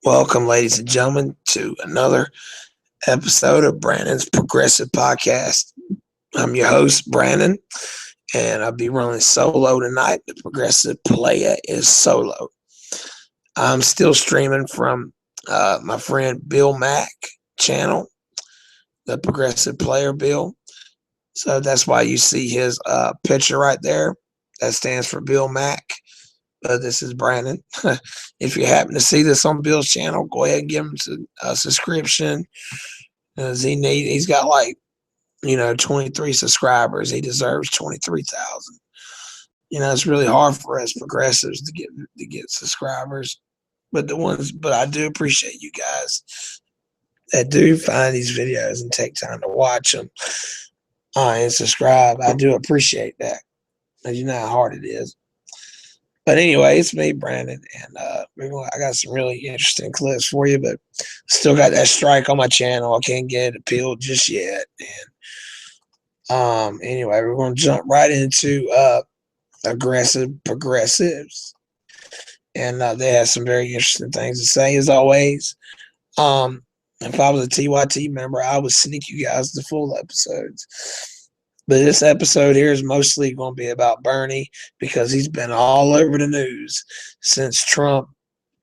Welcome, ladies and gentlemen, to another episode of Brandon's Progressive Podcast. I'm your host, Brandon, and I'll be running solo tonight. The Progressive Player is solo. I'm still streaming from my friend Bill Mack channel, the Progressive Player Bill. So that's why you see his picture right there. That stands for Bill Mack. This is Brandon. If you happen to see this on Bill's channel, go ahead and give him a subscription. He's got 23 subscribers. He deserves 23,000. It's really hard for us progressives to get subscribers, but I do appreciate you guys that do find these videos and take time to watch them and subscribe. I do appreciate that. You know how hard it is. But anyway, it's me, Brandon, and I got some really interesting clips for you, but still got that strike on my channel. I can't get it appealed just yet. And anyway, we're going to jump right into aggressive progressives, and they have some very interesting things to say, as always. If I was a TYT member, I would sneak you guys the full episodes. But this episode here is mostly going to be about Bernie because he's been all over the news since Trump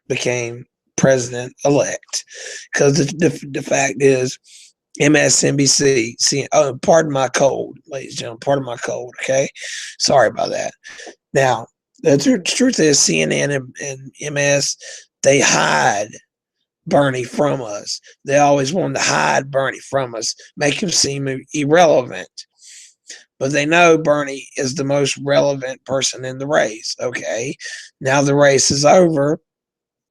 became president-elect. Because the fact is, MSNBC, pardon my cold, ladies and gentlemen, pardon my cold, okay? Sorry about that. Now, the truth is CNN and MS, they hide Bernie from us. They always wanted to hide Bernie from us, make him seem irrelevant. But they know Bernie is the most relevant person in the race, okay? Now the race is over,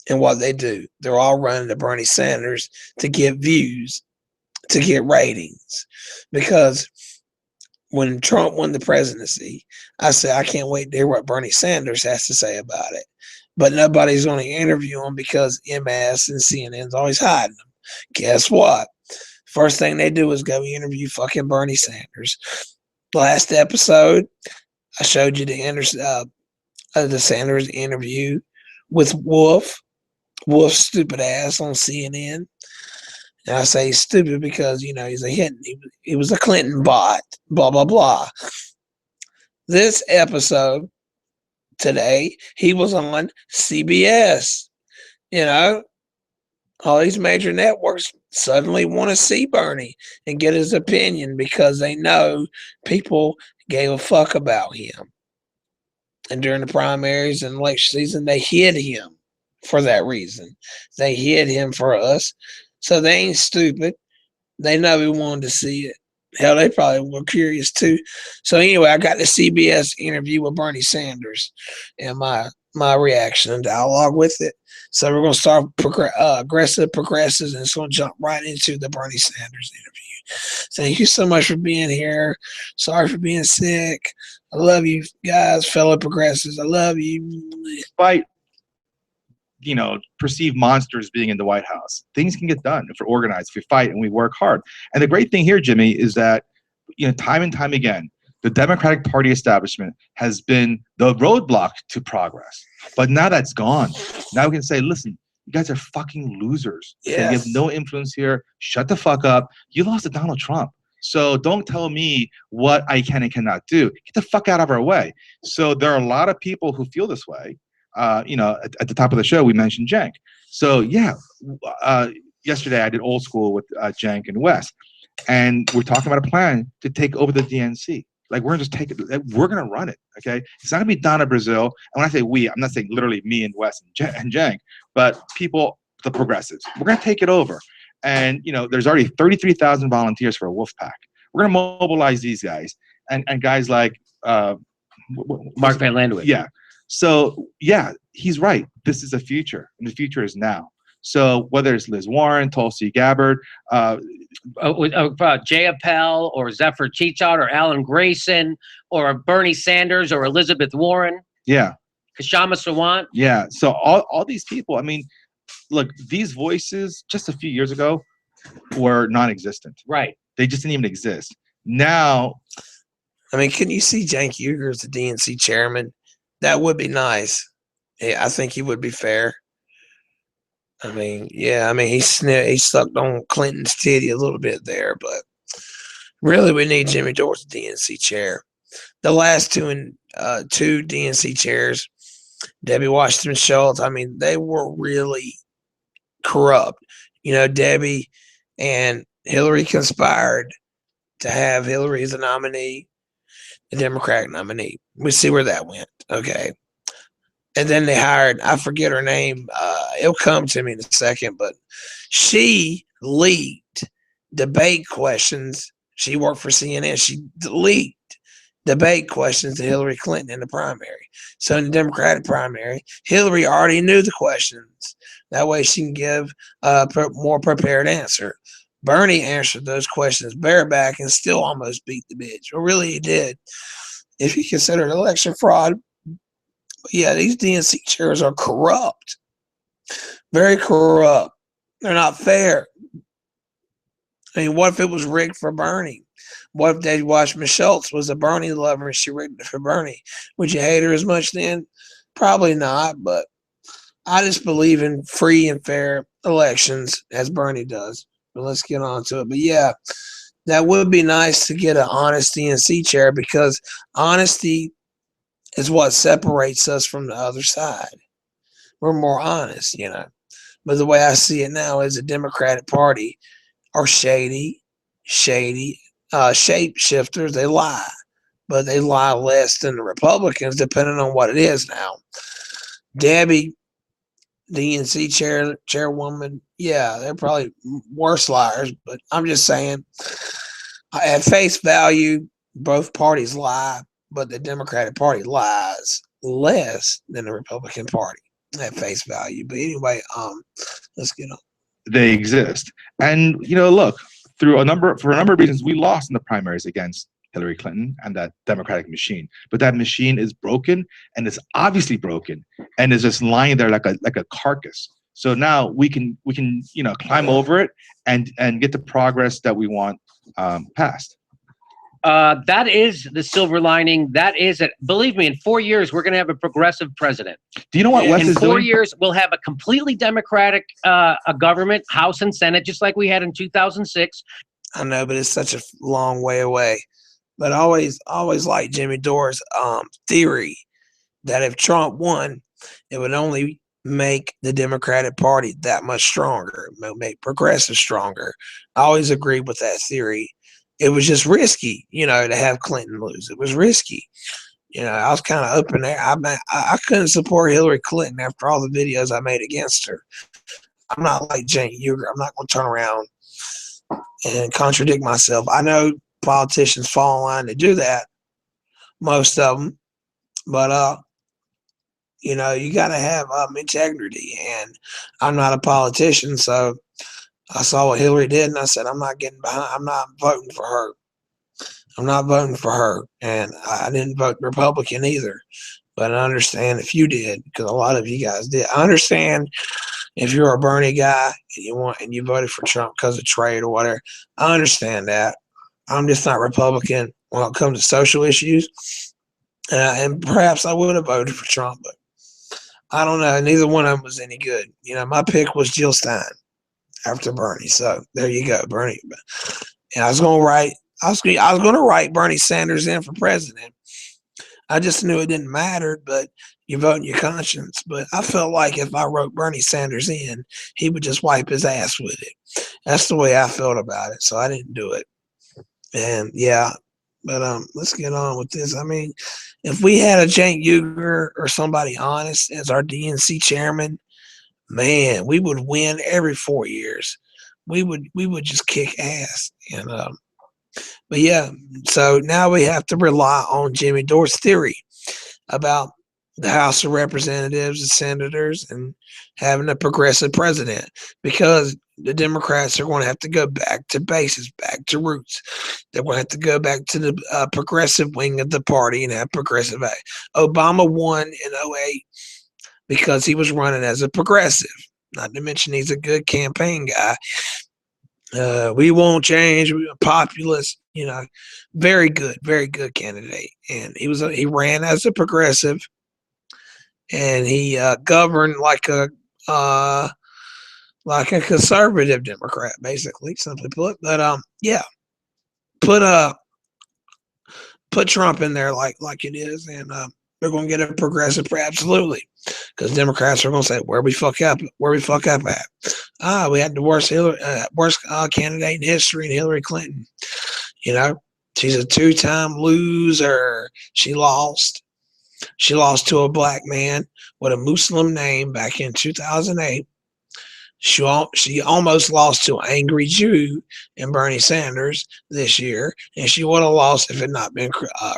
and what they do, they're all running to Bernie Sanders to get views, to get ratings. Because when Trump won the presidency, I said, I can't wait to hear what Bernie Sanders has to say about it. But nobody's going to interview him because MS and CNN's always hiding them. Guess what? First thing they do is go interview fucking Bernie Sanders. Last episode, I showed you the Sanders interview with Wolf's stupid ass on CNN. And I say he's stupid because, he's a hit. He was a Clinton bot, blah, blah, blah. This episode today, he was on CBS. All these major networks suddenly want to see Bernie and get his opinion because they know people gave a fuck about him. And during the primaries and election season, they hid him for that reason. They hid him for us. So they ain't stupid. They know we wanted to see it. Hell, they probably were curious too. So anyway, I got the CBS interview with Bernie Sanders and my reaction and dialogue with it. So we're going to start aggressive progressives, and it's going to jump right into the Bernie Sanders interview. Thank you so much for being here. Sorry for being sick. I love you guys, fellow progressives. I love you. Despite, perceived monsters being in the White House, things can get done if we're organized, if we fight and we work hard. And the great thing here, Jimmy, is that, time and time again, the Democratic Party establishment has been the roadblock to progress. But now that's gone. Now we can say, listen, you guys are fucking losers. Yes. Okay? You have no influence here. Shut the fuck up. You lost to Donald Trump. So don't tell me what I can and cannot do. Get the fuck out of our way. So there are a lot of people who feel this way. At the top of the show, we mentioned Cenk. So yeah, yesterday I did old school with Cenk and Wes. And we're talking about a plan to take over the DNC. Like, we're going to just take it. We're going to run it, okay? It's not going to be Donna Brazil. And when I say we, I'm not saying literally me and Wes and Cenk, but people, the progressives. We're going to take it over. And, there's already 33,000 volunteers for a wolf pack. We're going to mobilize these guys. And guys like Mark Van Landwick. Yeah. So, yeah, he's right. This is the future, and the future is now. So whether it's Liz Warren, Tulsi Gabbard, Jay Appel or Zephyr Teachout or Alan Grayson or Bernie Sanders or Elizabeth Warren. Yeah. Kashama Sawant. Yeah. So all these people, I mean, look, these voices just a few years ago were non-existent. Right. They just didn't even exist. Now. I mean, can you see Cenk Uygur as the DNC chairman? That would be nice. Yeah, I think he would be fair. I mean, yeah, I mean, he sucked on Clinton's titty a little bit there, but really, we need Jimmy Dore's DNC chair. The last two DNC chairs, Debbie Washington Schultz. I mean, they were really corrupt. You know, Debbie and Hillary conspired to have Hillary as a nominee, the Democratic nominee. We see where that went. Okay. And then they hired, I forget her name. It'll come to me in a second, but she leaked debate questions. She worked for CNN. She leaked debate questions to Hillary Clinton in the primary. So in the Democratic primary, Hillary already knew the questions. That way she can give a more prepared answer. Bernie answered those questions bareback and still almost beat the bitch. Well, really, he did. If you consider it election fraud, yeah, these DNC chairs are corrupt. Very corrupt. They're not fair. I mean, what if it was rigged for Bernie? What if Debbie Washington Schultz was a Bernie lover and she rigged it for Bernie? Would you hate her as much then? Probably not, but I just believe in free and fair elections as Bernie does. But let's get on to it. But yeah, that would be nice to get an honest DNC chair because honesty is what separates us from the other side. We're more honest, you know. But the way I see it now is the Democratic Party are shady shapeshifters. They lie, but they lie less than the Republicans, depending on what it is now. Debbie, DNC chairwoman, yeah, they're probably worse liars, but I'm just saying, at face value, both parties lie, but the Democratic Party lies less than the Republican Party at face value. But anyway, let's get on. They exist. And look, for a number of reasons, we lost in the primaries against Hillary Clinton and that Democratic machine. But that machine is broken, and it's obviously broken, and is just lying there like a carcass. So now we can climb over it and get the progress that we want passed. That is the silver lining. That is it. Believe me, in 4 years, we're going to have a progressive president. Do you know what Wes is doing? In 4 years, we'll have a completely democratic a government, House and Senate, just like we had in 2006. I know, but it's such a long way away. But I always like Jimmy Dore's theory that if Trump won, it would only make the Democratic Party that much stronger, make progressive stronger. I always agree with that theory. It was just risky, to have Clinton lose. It was risky. I was kind of up in there. I couldn't support Hillary Clinton after all the videos I made against her. I'm not like Cenk Uygur. I'm not going to turn around and contradict myself. I know politicians fall in line to do that, most of them, but you got to have integrity. And I'm not a politician, so I saw what Hillary did, and I said, I'm not getting behind. I'm not voting for her. I'm not voting for her, and I didn't vote Republican either. But I understand if you did, because a lot of you guys did. I understand if you're a Bernie guy and you voted for Trump because of trade or whatever. I understand that. I'm just not Republican when it comes to social issues, and perhaps I would have voted for Trump, but I don't know. Neither one of them was any good. My pick was Jill Stein after Bernie. So there you go, Bernie. And I was going to write Bernie Sanders in for president. I just knew it didn't matter, but you vote in your conscience. But I felt like if I wrote Bernie Sanders in, he would just wipe his ass with it. That's the way I felt about it. So I didn't do it. And yeah, but let's get on with this. I mean, if we had a Cenk Uygur or somebody honest as our DNC chairman, man, we would win every 4 years. We would just kick ass. And but yeah, so now we have to rely on Jimmy Dore's theory about the House of Representatives and Senators and having a progressive president, because the Democrats are going to have to go back to bases, back to roots. They're going to have to go back to the progressive wing of the party and have progressive. Obama won in 2008 because he was running as a progressive. Not to mention he's a good campaign guy. We won't change. We're populist. Very good candidate. And he ran as a progressive, and he governed like a like a conservative Democrat, basically, simply put. But yeah, put Trump in there like it is, and they're going to get a progressive, absolutely, because Democrats are going to say where we fuck up at. We had the worst candidate in history, in Hillary Clinton. You know, she's a 2-time loser. She lost. She lost to a black man with a Muslim name back in 2008. She almost lost to an angry Jew in Bernie Sanders this year, and she would have lost if it had not been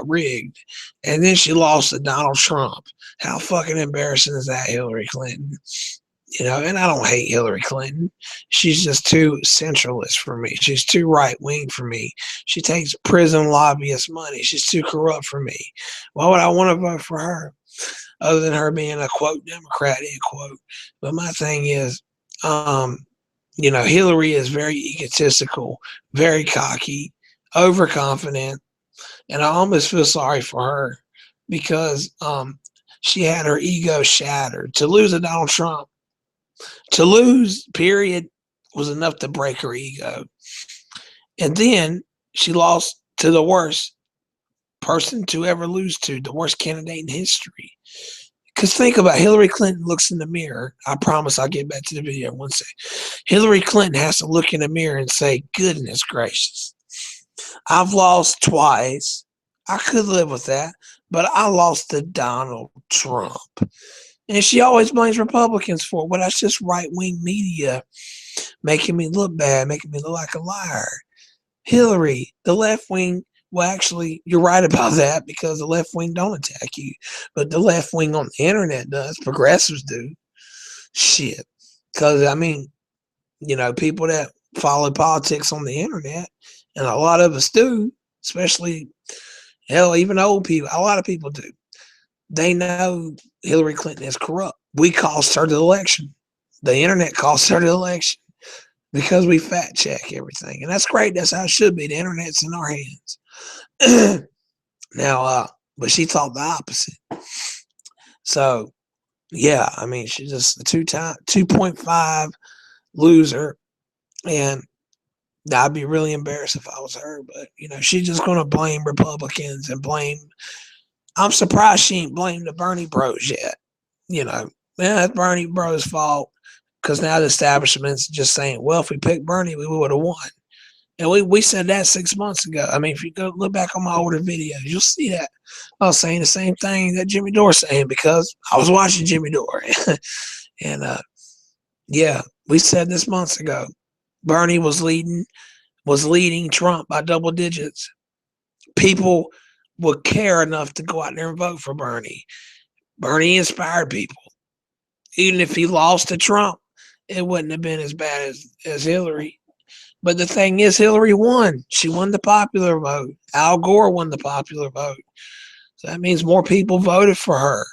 rigged. And then she lost to Donald Trump. How fucking embarrassing is that, Hillary Clinton? You know, and I don't hate Hillary Clinton. She's just too centralist for me. She's too right-wing for me. She takes prison lobbyist money. She's too corrupt for me. Why would I want to vote for her? Other than her being a, quote, Democrat, end quote. But my thing is, you know, Hillary is very egotistical, very cocky, overconfident, and I almost feel sorry for her because she had her ego shattered. To lose to Donald Trump, to lose, period, was enough to break her ego. And then she lost to the worst person to ever lose to, the worst candidate in history. Because think about it, Hillary Clinton looks in the mirror. I promise I'll get back to the video in one second. Hillary Clinton has to look in the mirror and say, goodness gracious, I've lost twice. I could live with that, but I lost to Donald Trump. And she always blames Republicans for it. Well, that's just right-wing media making me look bad, making me look like a liar. Hillary, the left wing, well, actually, you're right about that because the left wing don't attack you. But the left wing on the internet does. Progressives do. Shit. Because, I mean, you know, people that follow politics on the internet, and a lot of us do, especially, hell, even old people, a lot of people do. They know Hillary Clinton is corrupt. We cost her the election. The internet cost her the election because we fact check everything. And that's great. That's how it should be. The internet's in our hands. Now, but she thought the opposite. So, yeah, I mean, she's just a 2.5 loser. And I'd be really embarrassed if I was her. But, you know, she's just going to blame Republicans and blame. I'm surprised she ain't blamed the Bernie bros yet. You know, man, that's Bernie bros' fault. Because now the establishment's just saying, well, if we picked Bernie, we would have won. And we said that 6 months ago. I mean, if you go look back on my older videos, you'll see that I was saying the same thing that Jimmy Dore saying because I was watching Jimmy Dore. And, yeah, we said this months ago. Bernie was leading Trump by double digits. People would care enough to go out there and vote for Bernie. Bernie inspired people. Even if he lost to Trump, it wouldn't have been as bad as Hillary. But the thing is, Hillary won. She won the popular vote. Al Gore won the popular vote. So that means more people voted for her.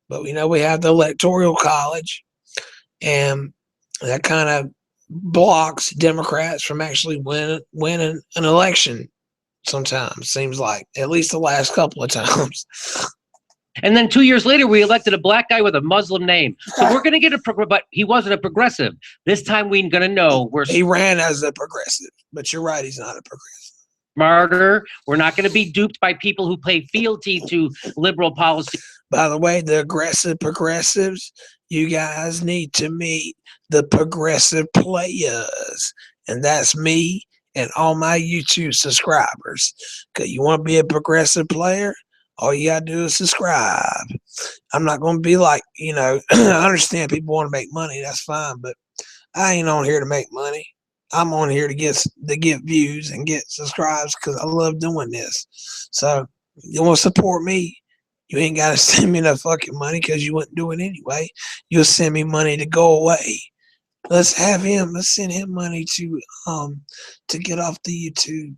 But we know we have the Electoral College, and that kind of blocks Democrats from actually winning an election sometimes, seems like, at least the last couple of times. And then 2 years later, we elected a black guy with a Muslim name. So we're going to get but he wasn't a progressive. This time we're going to know he ran as a progressive, but you're right, he's not a progressive. Smarter. We're not going to be duped by people who pay fealty to liberal policy. By the way, the aggressive progressives, you guys need to meet the progressive players. And that's me and all my YouTube subscribers. Because you want to be a progressive player? All you gotta do is subscribe. I'm not gonna be like, you know, I understand people want to make money, that's fine, but I ain't on here to make money. I'm on here to get views and get subscribes because I love doing this. So you want to support me, you ain't gotta send me no fucking money because you wouldn't do it anyway. You'll send me money to go away. Let's send him money to get off the YouTube.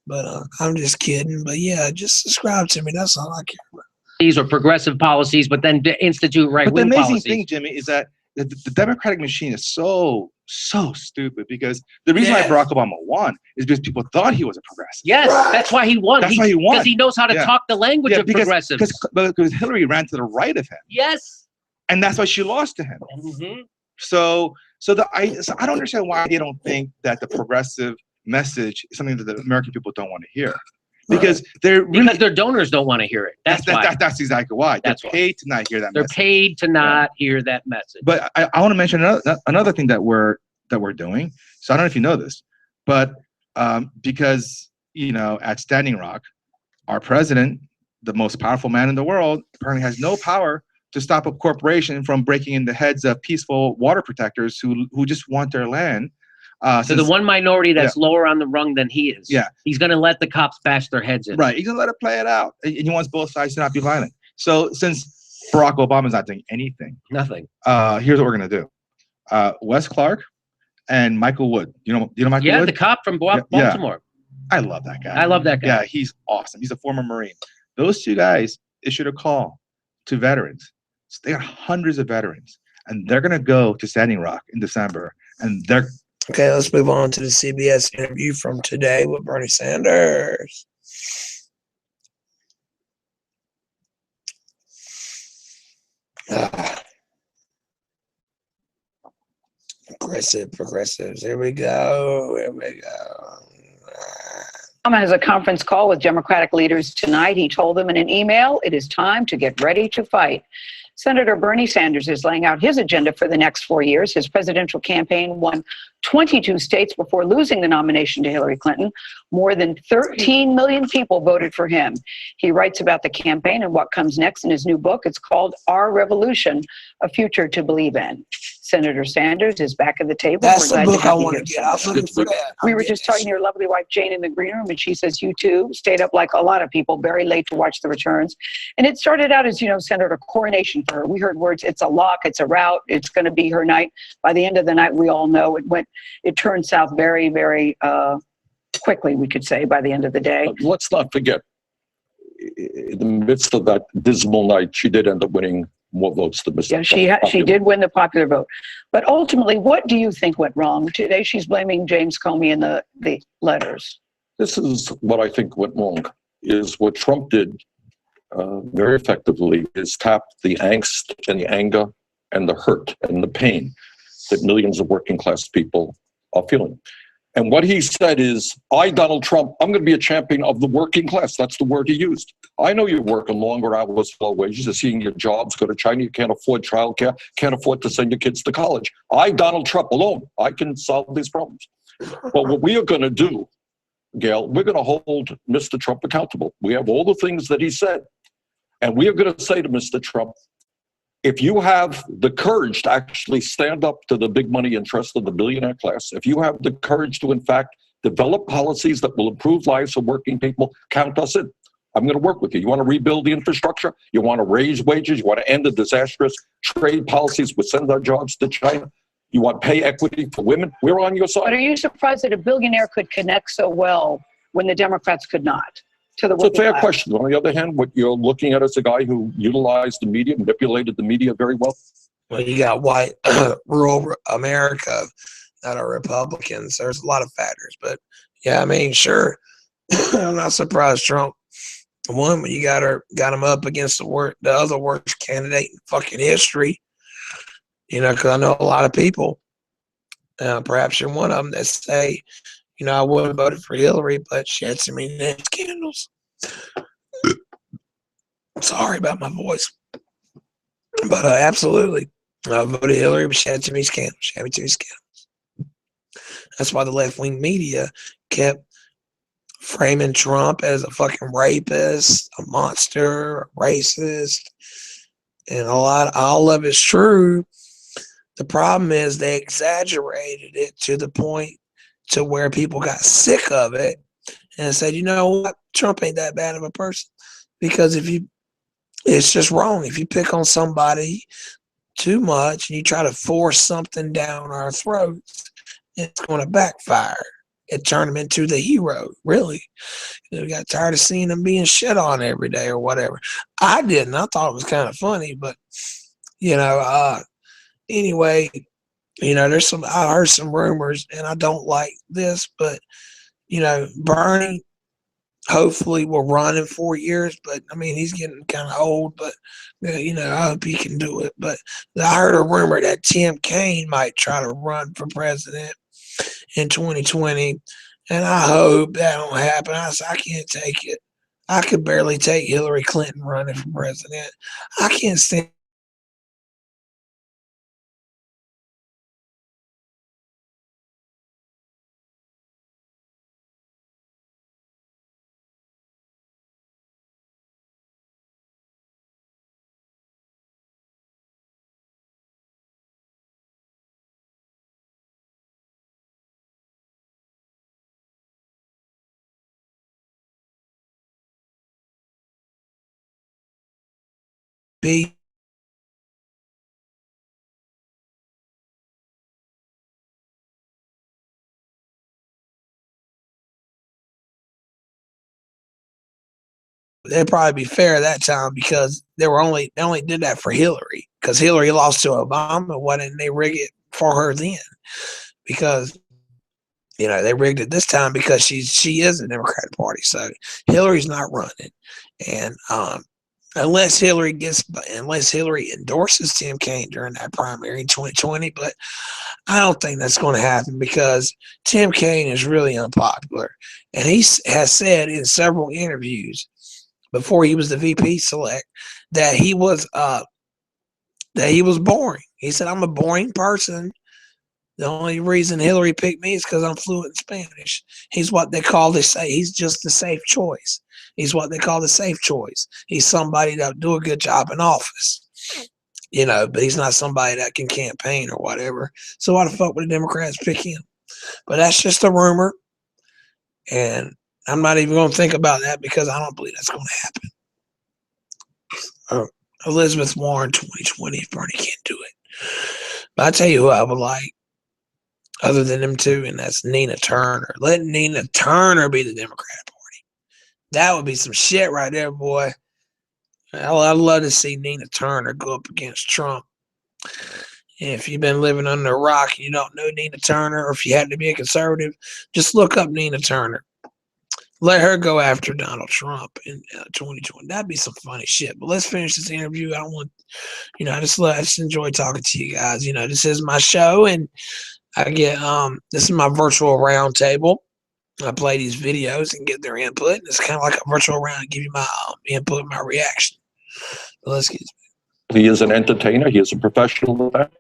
But I'm just kidding. But yeah, just subscribe to me. That's all I care about. These are progressive policies, but then to institute right-wing policies. But the amazing thing, Jimmy, is that the Democratic machine is so stupid because the reason why Barack Obama won is because people thought he was a progressive. Yes, that's why he won. That's why he won. Because he knows how to talk the language of progressives. Because Hillary ran to the right of him. Yes. And that's why she lost to him. Mm-hmm. So I don't understand why they don't think that the progressive message is something that the American people don't want to hear. Because because their donors don't want to hear it. That's why. That's exactly why. They're paid to not hear that They're message. paid to not hear that message. But I want to mention another thing that we're doing. So I don't know if you know this, but because, you know, at Standing Rock, our president, the most powerful man in the world, apparently has no power to stop a corporation from breaking in the heads of peaceful water protectors who just want their land. So the one minority that's lower on the rung than he is. Yeah. He's going to let the cops bash their heads in. Right. He's going to let it play it out. And he wants both sides to not be violent. So since Barack Obama's not doing anything. Nothing. Here's what we're going to do. Wes Clark and Michael Wood. You know Michael Wood? Yeah, the cop from Baltimore. I love that guy. I love that guy. Yeah, he's awesome. He's a former Marine. Those two guys issued a call to veterans. So they got hundreds of veterans. And they're going to go to Standing Rock in December. And they're... Okay, let's move on to the CBS interview from today with Bernie Sanders. Progressives. Here we go. Obama has a conference call with Democratic leaders tonight. He told them in an email, it is time to get ready to fight. Senator Bernie Sanders is laying out his agenda for the next 4 years. His presidential campaign won 22 states before losing the nomination to Hillary Clinton. More than 13 million people voted for him. He writes about the campaign and what comes next in his new book. It's called Our Revolution, A Future to Believe in. Senator Sanders is back at the table. That's the book I want to get. I was looking for that. We were just talking to your lovely wife, Jane, in the green room, and she says you too stayed up like a lot of people, very late to watch the returns. And it started out as, Senator, a coronation for her. We heard words, it's a lock, it's a rout, it's going to be her night. By the end of the night, we all know it turned south very, very quickly, we could say, by the end of the day. Let's not forget, in the midst of that dismal night, she did end up winning more votes than Mr. Yeah, she did win the popular vote. But ultimately, what do you think went wrong? Today, she's blaming James Comey in the letters. This is what I think went wrong, is what Trump did very effectively is tap the angst and the anger and the hurt and the pain that millions of working class people are feeling. And what he said is, I, Donald Trump, I'm going to be a champion of the working class. That's the word he used. I know you're working longer hours, low wages, you're seeing your jobs go to China, you can't afford childcare, can't afford to send your kids to college. I, Donald Trump, alone, I can solve these problems. But what we are going to do, Gail, we're going to hold Mr. Trump accountable. We have all the things that he said. And we are going to say to Mr. Trump, if you have the courage to actually stand up to the big money interest of the billionaire class, if you have the courage to, in fact, develop policies that will improve lives of working people, count us in. I'm going to work with you. You want to rebuild the infrastructure? You want to raise wages? You want to end the disastrous trade policies which send our jobs to China? You want pay equity for women? We're on your side. But are you surprised that a billionaire could connect so well when the Democrats could not? It's a fair question. On the other hand, what you're looking at is a guy who utilized the media, manipulated the media very well. Well, you got white rural America that are Republicans. There's a lot of factors, but yeah, I mean, sure. I'm not surprised Trump won, but you got him up against the other worst candidate in fucking history. Because I know a lot of people, perhaps you're one of them, that say, I would have voted for Hillary, but she had so many damn scandals. Sorry about my voice. But absolutely. I voted Hillary, but she had too many scandals. She had too many scandals. That's why the left-wing media kept framing Trump as a fucking rapist, a monster, a racist. And all of it's true. The problem is they exaggerated it to the point to where people got sick of it and said, you know what, Trump ain't that bad of a person. Because it's just wrong. If you pick on somebody too much and you try to force something down our throats, it's going to backfire. It turned him into the hero, really. We got tired of seeing him being shit on every day or whatever. I didn't. I thought it was kind of funny, but, anyway, I heard some rumors, and I don't like this, but, Bernie, hopefully will run in 4 years. But I mean, he's getting kind of old. But you know, I hope he can do it. But I heard a rumor that Tim Kaine might try to run for president in 2020, and I hope that don't happen. I can't take it. I could barely take Hillary Clinton running for president. I can't stand. Be they'd probably be fair that time because they only did that for Hillary because Hillary lost to Obama. Why didn't they rig it for her then? Because they rigged it this time because she is a Democratic Party, so Hillary's not running, and unless Hillary endorses Tim Kaine during that primary in 2020, but I don't think that's going to happen because Tim Kaine is really unpopular, and he has said in several interviews before he was the VP select that he was boring. He said, "I'm a boring person. The only reason Hillary picked me is because I'm fluent in Spanish." He's what they call he's just the safe choice. He's what they call the safe choice. He's somebody that'll do a good job in office, but he's not somebody that can campaign or whatever. So why the fuck would the Democrats pick him? But that's just a rumor. And I'm not even going to think about that because I don't believe that's going to happen. Elizabeth Warren 2020 if Bernie can't do it. But I tell you who I would like other than them two, and that's Nina Turner. Let Nina Turner be the Democratic Party. That would be some shit right there, boy. I'd love to see Nina Turner go up against Trump. If you've been living under a rock and you don't know Nina Turner, or if you had to be a conservative, just look up Nina Turner. Let her go after Donald Trump in 2020. That'd be some funny shit. But let's finish this interview. I don't want, I just enjoy talking to you guys. This is my show, and I get this is my virtual round table. I play these videos and get their input. And it's kind of like a virtual round to give you my input, my reaction. But let's get. He is an entertainer. He is a professional at that.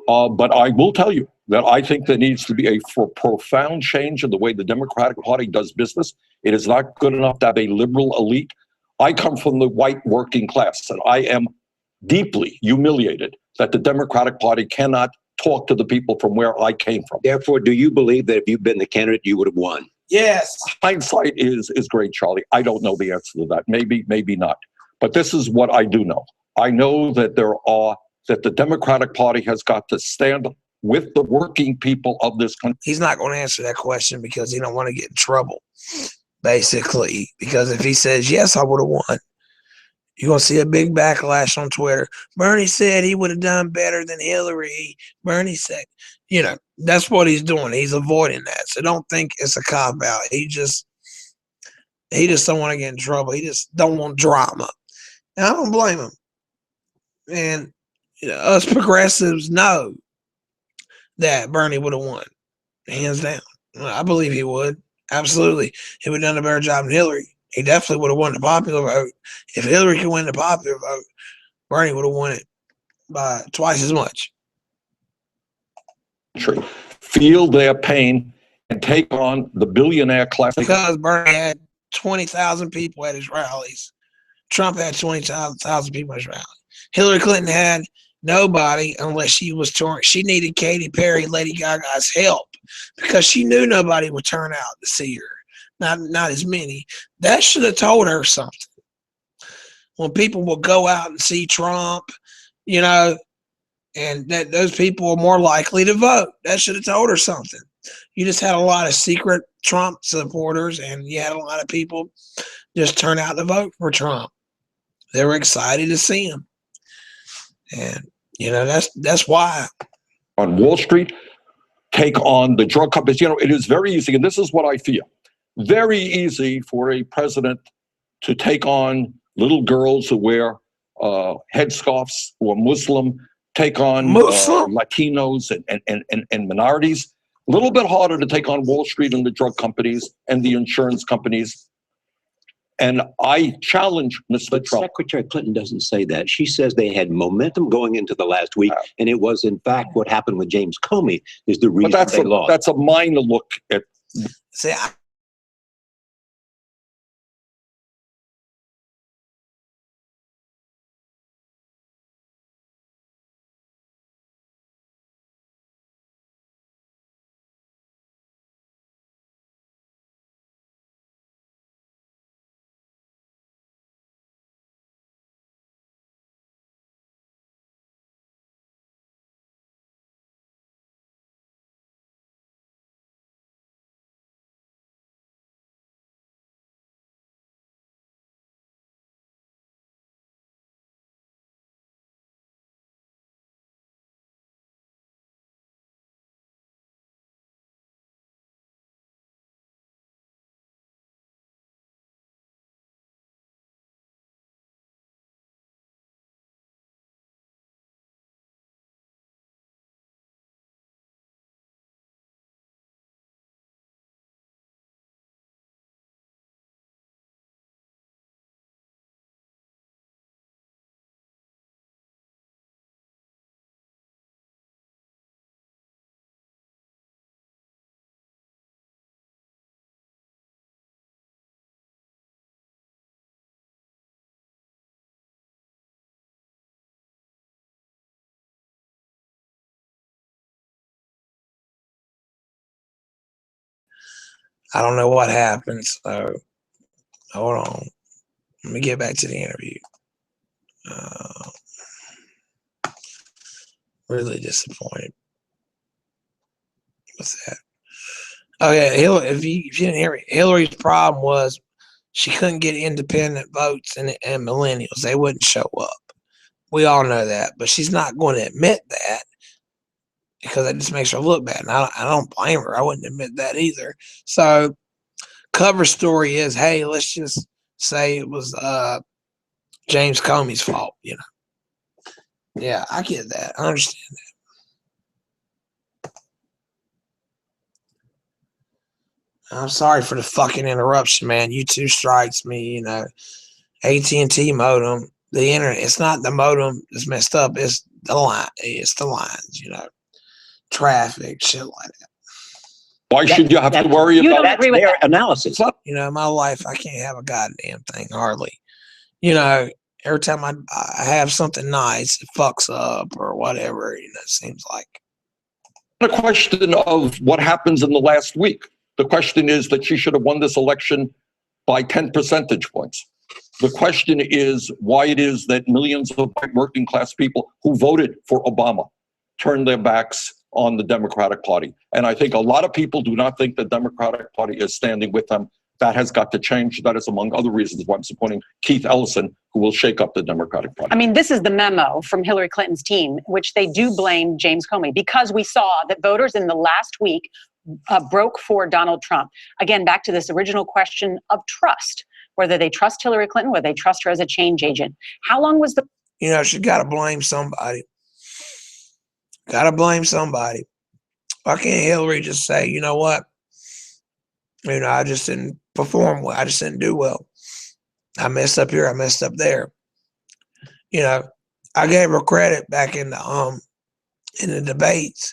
But I will tell you that I think there needs to be a profound change in the way the Democratic Party does business. It is not good enough to have a liberal elite. I come from the white working class, and I am deeply humiliated that the Democratic Party cannot talk to the people from where I came from. Therefore, do you believe that if you'd been the candidate, you would have won? Yes. Hindsight is great, Charlie. I don't know the answer to that. Maybe, maybe not. But this is what I do know. I know that that the Democratic Party has got to stand with the working people of this country. He's not going to answer that question because he don't want to get in trouble, basically. Because if he says, yes, I would have won, you're going to see a big backlash on Twitter. Bernie said he would have done better than Hillary. Bernie said, that's what he's doing. He's avoiding that. So don't think it's a cop-out. He just don't want to get in trouble. He just don't want drama. And I don't blame him. And us progressives know that Bernie would have won, hands down. I believe he would. Absolutely. He would have done a better job than Hillary. He definitely would have won the popular vote. If Hillary could win the popular vote, Bernie would have won it by twice as much. Feel their pain and take on the billionaire class. Because Bernie had 20,000 people at his rallies. Trump had 20,000 people at his rally. Hillary Clinton had nobody unless she was torn. She needed Katy Perry, Lady Gaga's help because she knew nobody would turn out to see her. Not as many. That should have told her something. When people will go out and see Trump, and that those people are more likely to vote. That should have told her something. You just had a lot of secret Trump supporters, and you had a lot of people just turn out to vote for Trump. They were excited to see him. And, that's why. On Wall Street, take on the drug companies. It is very easy, and this is what I feel. very easy for a president to take on little girls who wear headscarves who are Muslim, take on Latinos and minorities. A little bit harder to take on Wall Street and the drug companies and the insurance companies. And I challenge Mr. But Trump. Secretary Clinton doesn't say that. She says they had momentum going into the last week, and it was, in fact, what happened with James Comey is the reason they lost. That's a minor look at. See, I don't know what happened, so hold on. Let me get back to the interview. Really disappointed. What's that? Oh yeah, if you didn't hear me, Hillary's problem was she couldn't get independent votes and millennials. They wouldn't show up. We all know that, but she's not going to admit that because that just makes her look bad. And I don't blame her. I wouldn't admit that either. So cover story is, hey, let's just say it was James Comey's fault, you know. Yeah, I get that. I understand that. I'm sorry for the fucking interruption, man. YouTube strikes me, you know. AT&T modem, the internet. It's not the modem that's messed up. It's the line. It's the lines, you know. Traffic, shit like that. Why should you have to worry about That's their analysis. You know, in my life, I can't have a goddamn thing, hardly. You know, every time I have something nice, it fucks up or whatever, you know, it seems like. The question of what happens in the last week. The question is that she should have won this election by 10 percentage points. The question is why it is that millions of working class people who voted for Obama turned their backs on the Democratic Party. And I think a lot of people do not think the Democratic Party is standing with them. That has got to change. That is among other reasons why I'm supporting Keith Ellison, who will shake up the Democratic Party. I mean, this is the memo from Hillary Clinton's team, which they do blame James Comey because we saw that voters in the last week broke for Donald Trump. Again, back to this original question of trust, whether they trust Hillary Clinton, whether they trust her as a change agent. How long was the... You know, she's got to blame somebody. Got to blame somebody. Why can't Hillary just say, you know what? You know, I just didn't perform well. I just didn't do well. I messed up here. I messed up there. You know, I gave her credit back in the debates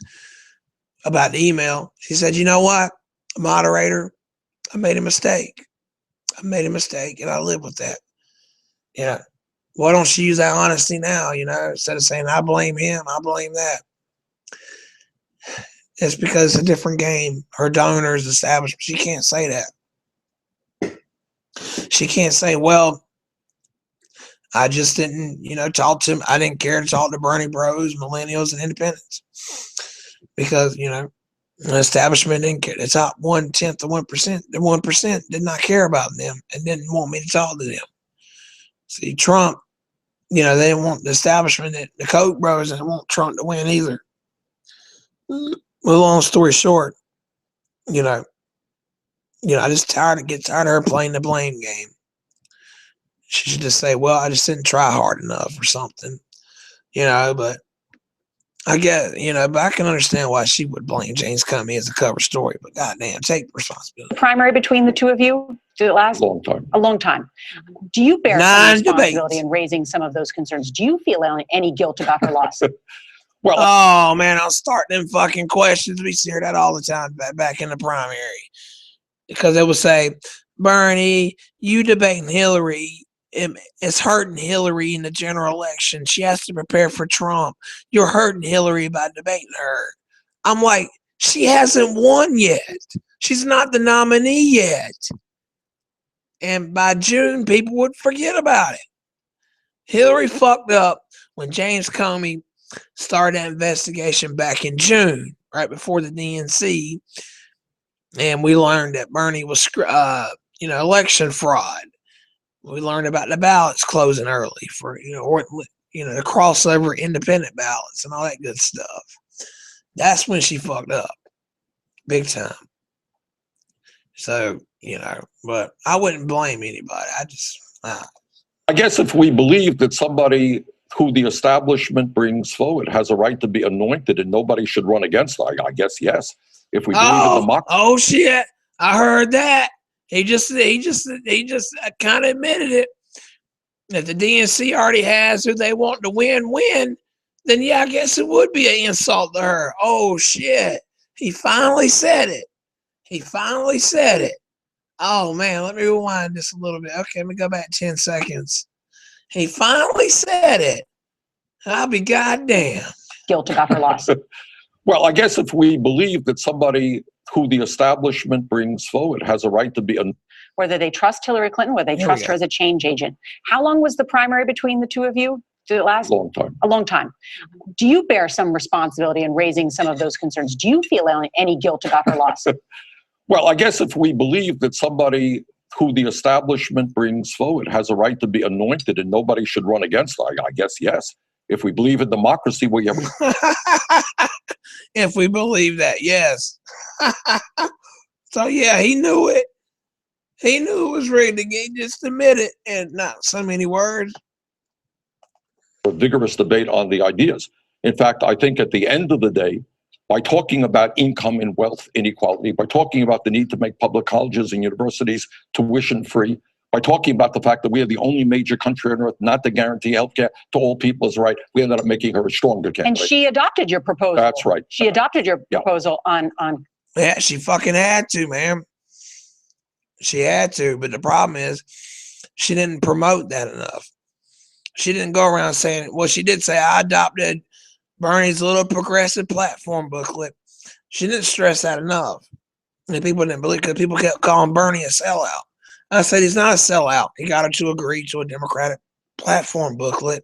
about the email. She said, you know what, moderator, I made a mistake. I made a mistake, and I live with that. You know, why don't she use that honesty now, you know, instead of saying, I blame him, I blame that. It's because it's a different game. Her donors, establishment, she can't say that. She can't say, well, I just didn't, you know, talk to him. I didn't care to talk to Bernie bros, millennials, and independents. Because, you know, the establishment didn't care. The top 1/10 of 1%, the 1% did not care about them and didn't want me to talk to them. See, Trump, you know, they didn't want the establishment, the Koch bros didn't want Trump to win either. Well, long story short, you know, I just get tired of her playing the blame game. She should just say, well, I just didn't try hard enough or something, but I get, but I can understand why she would blame James Comey as a cover story, but goddamn, take responsibility. Primary between the two of you? Did it last? Long time. A long time. Do you bear some 9 responsibility debates. in raising some of those concerns? Do you feel any guilt about her loss? Well, Oh man, I'll start them fucking questions. We hear that all the time back in the primary, because they will say, Bernie, you debating Hillary, it's hurting Hillary in the general election. She has to prepare for Trump. You're hurting Hillary by debating her. I'm like, she hasn't won yet. She's not the nominee yet. And by June, people would forget about it. Hillary fucked up when James Comey started that investigation back in June, right before the DNC. And we learned that Bernie was, election fraud. We learned about the ballots closing early for, the crossover independent ballots and all that good stuff. That's when she fucked up big time. So, but I wouldn't blame anybody. I guess if we believe that somebody who the establishment brings forward has a right to be anointed and nobody should run against her, I guess, yes. If we believe in democracy. Oh shit. I heard that. He just kind of admitted it. If the DNC already has who they want to win, then yeah, I guess it would be an insult to her. Oh shit. He finally said it. Oh man, let me rewind just a little bit. Okay, let me go back 10 seconds. He finally said it. I'll be goddamn. Guilt about her loss. Well, I guess if we believe that somebody who the establishment brings forward has a right to be Whether they trust Hillary Clinton, whether they trust her as a change agent. How long was the primary between the two of you? Did it last? Long time. A long time. Do you bear some responsibility in raising some of those concerns? Do you feel any guilt about her loss? Well, I guess if we believe that somebody who the establishment brings forward has a right to be anointed and nobody should run against her, I guess, yes. If we believe in democracy, if we believe that, yes. So yeah, he knew it. He knew it was rigged. He just admitted it, and not so many words. A vigorous debate on the ideas. In fact, I think at the end of the day, by talking about income and wealth inequality, by talking about the need to make public colleges and universities tuition-free, by talking about the fact that we are the only major country on earth not to guarantee healthcare to all people is right, we ended up making her a stronger candidate. And she adopted your proposal. That's right. She adopted your proposal on. Yeah, she fucking had to, man. She had to, but the problem is she didn't promote that enough. She didn't go around saying, well, she did say, I adopted Bernie's little progressive platform booklet. She didn't stress that enough. And people didn't believe, because people kept calling Bernie a sellout. I said, he's not a sellout. He got her to agree to a Democratic platform booklet.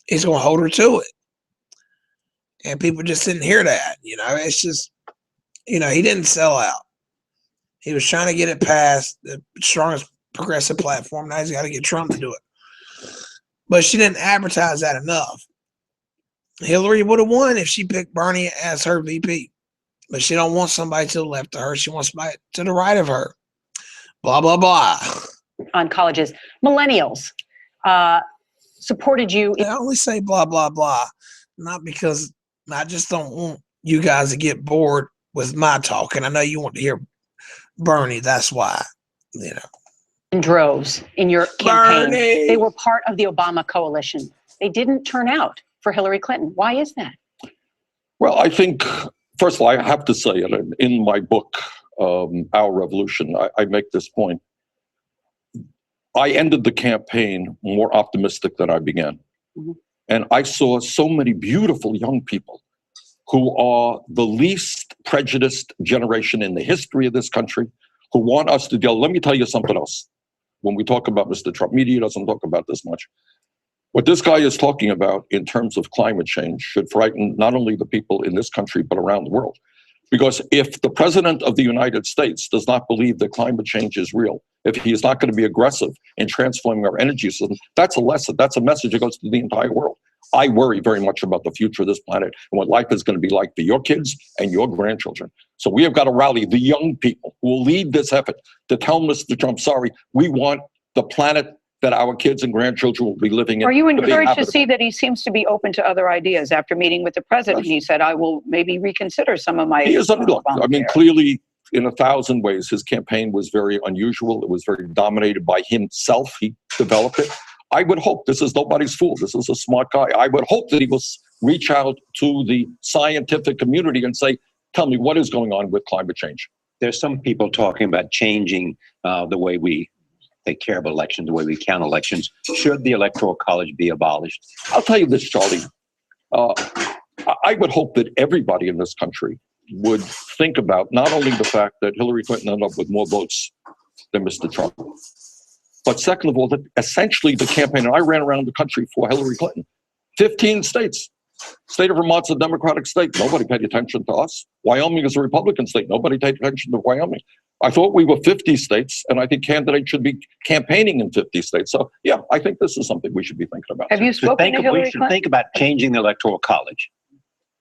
He's going to hold her to it. And people just didn't hear that. It's just, he didn't sell out. He was trying to get it past the strongest progressive platform. Now he's got to get Trump to do it. But she didn't advertise that enough. Hillary would have won if she picked Bernie as her VP. But she don't want somebody to the left of her. She wants somebody to the right of her. Blah, blah, blah. On colleges. Millennials supported you. I only say blah, blah, blah. Not because I just don't want you guys to get bored with my talk. And I know you want to hear Bernie. That's why, In droves in your campaign. Bernie. They were part of the Obama coalition. They didn't turn out for Hillary Clinton. Why is that? Well, I think, first of all, I have to say it in my book, Our Revolution, I make this point. I ended the campaign more optimistic than I began. Mm-hmm. And I saw so many beautiful young people who are the least prejudiced generation in the history of this country, who want us to deal. Let me tell you something else. When we talk about Mr. Trump, media doesn't talk about this much. What this guy is talking about in terms of climate change should frighten not only the people in this country, but around the world. Because if the president of the United States does not believe that climate change is real, if he is not going to be aggressive in transforming our energy system, that's a lesson. That's a message that goes to the entire world. I worry very much about the future of this planet and what life is going to be like for your kids and your grandchildren. So we have got to rally the young people who will lead this effort to tell Mr. Trump, sorry, we want the planet that our kids and grandchildren will be living in. Are you to be encouraged to habitable. see that he seems to be open to other ideas after meeting with the president? He said, I will maybe reconsider some of my. He is, look, I mean, Obamacare. clearly, in 1,000 ways, his campaign was very unusual. It was very dominated by himself. He developed it. I would hope, this is nobody's fool. This is a smart guy. I would hope that he will reach out to the scientific community and say, tell me what is going on with climate change. There's some people talking about changing the way we take care of elections, the way we count elections. Should the Electoral College be abolished? I'll tell you this, Charlie. I would hope that everybody in this country would think about not only the fact that Hillary Clinton ended up with more votes than Mr. Trump, but second of all, that essentially the campaign, and I ran around the country for Hillary Clinton, 15 states. State of Vermont's a Democratic state. Nobody paid attention to us. Wyoming is a Republican state. Nobody paid attention to Wyoming. I thought we were 50 states, and I think candidates should be campaigning in 50 states. So, yeah, I think this is something we should be thinking about. Have you spoken to Hillary We should Clinton? think about changing the Electoral College.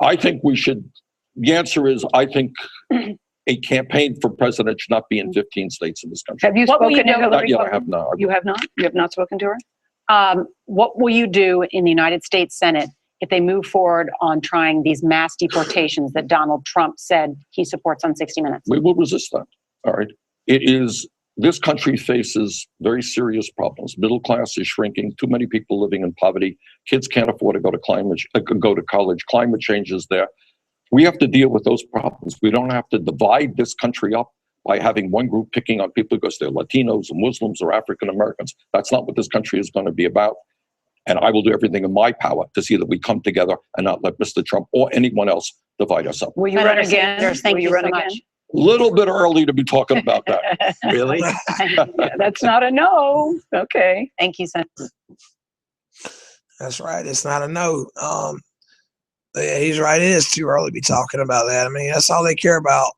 I think we should. The answer is, I think a campaign for president should not be in 15 states in this country. Have you What will spoken you to do? Hillary Yeah, I Clinton? have not. You have not? You have not spoken to her? What will you do in the United States Senate if they move forward on trying these mass deportations that Donald Trump said he supports on 60 Minutes? We will resist that. All right. This country faces very serious problems. Middle class is shrinking. Too many people living in poverty. Kids can't afford to go to college. Climate change is there. We have to deal with those problems. We don't have to divide this country up by having one group picking on people because they're Latinos or Muslims or African Americans. That's not what this country is going to be about. And I will do everything in my power to see that we come together and not let Mr. Trump or anyone else divide us up. Will you Senator run again? Sanders, thank Will you run so again? much. A little bit early to be talking about that. Really? Yeah, that's not a no. Okay. Thank you, Senator. That's right. It's not a no. Yeah, he's right. It is too early to be talking about that. I mean, that's all they care about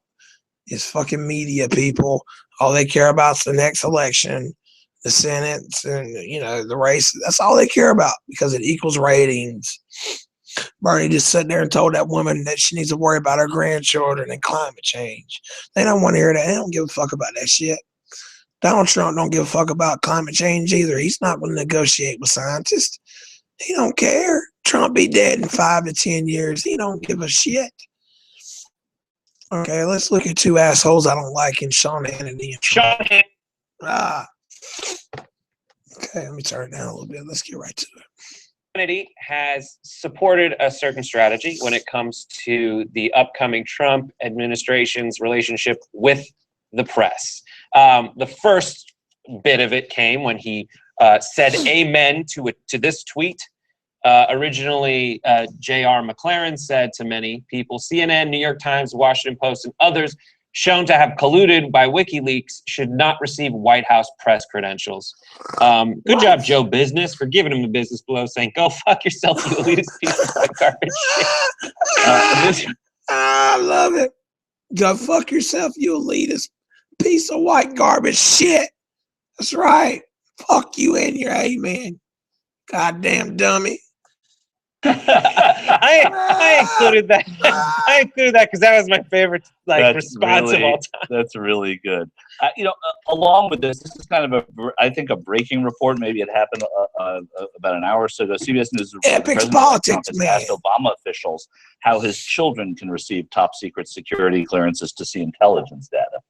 is fucking media people. All they care about is the next election, the Senate, and, the race. That's all they care about because it equals ratings. Bernie just sat there and told that woman that she needs to worry about her grandchildren and climate change. They don't want to hear that. They don't give a fuck about that shit. Donald Trump don't give a fuck about climate change either. He's not going to negotiate with scientists. He don't care. Trump be dead in 5 to 10 years. He don't give a shit. Okay, let's look at two assholes I don't like in Sean Hannity and Trump. Okay, let me turn it down a little bit. Let's get right to it. Hannity has supported a certain strategy when it comes to the upcoming Trump administration's relationship with the press. The first bit of it came when he said amen to this tweet. Originally, J.R. McLaren said to many people, CNN, New York Times, Washington Post, and others shown to have colluded by WikiLeaks should not receive White House press credentials. Good job, Joe Business, for giving him a business blow, saying, go fuck yourself, you elitist piece of white garbage shit. I love it. Go fuck yourself, you elitist piece of white garbage shit. That's right. Fuck you and your amen. Goddamn dummy. I included that. I included that because that was my favorite response of all time. That's really good. Along with this is kind of I think a breaking report. Maybe it happened about an hour or so ago. CBS News reported Epic President politics, Trump has man. asked Obama officials how his children can receive top secret security clearances to see intelligence data.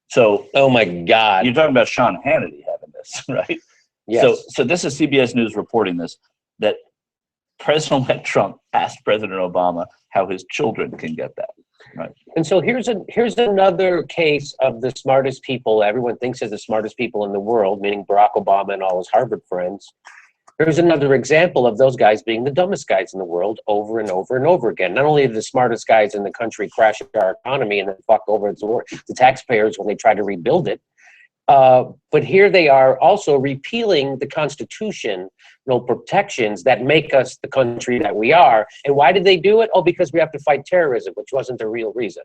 So, oh my God, you're talking about Sean Hannity having this, right? Yes. So this is CBS News reporting this, that President-elect Trump asked President Obama how his children can get that. Right. And so here's another case of the smartest people everyone thinks is the smartest people in the world, meaning Barack Obama and all his Harvard friends. Here's another example of those guys being the dumbest guys in the world over and over and over again. Not only the smartest guys in the country crashing our economy and then fuck over the taxpayers when they try to rebuild it, but here they are also repealing the Constitution, protections that make us the country that we are. And why did they do it? Oh, because we have to fight terrorism, which wasn't the real reason.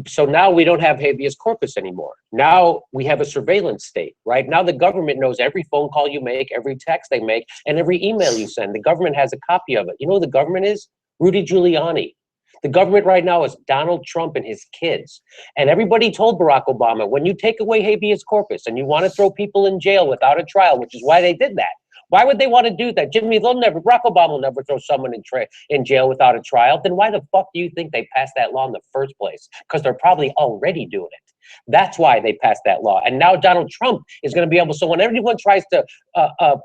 So now we don't have habeas corpus anymore. Now we have a surveillance state, right? Now the government knows every phone call you make, every text they make, and every email you send. The government has a copy of it. You know who the government is? Rudy Giuliani. The government right now is Donald Trump and his kids. And everybody told Barack Obama, when you take away habeas corpus and you want to throw people in jail without a trial, which is why they did that. Why would they want to do that? Jimmy, Barack Obama will never throw someone in jail without a trial. Then why the fuck do you think they passed that law in the first place? Because they're probably already doing it. That's why they passed that law. And now Donald Trump is going to be able, so when everyone tries to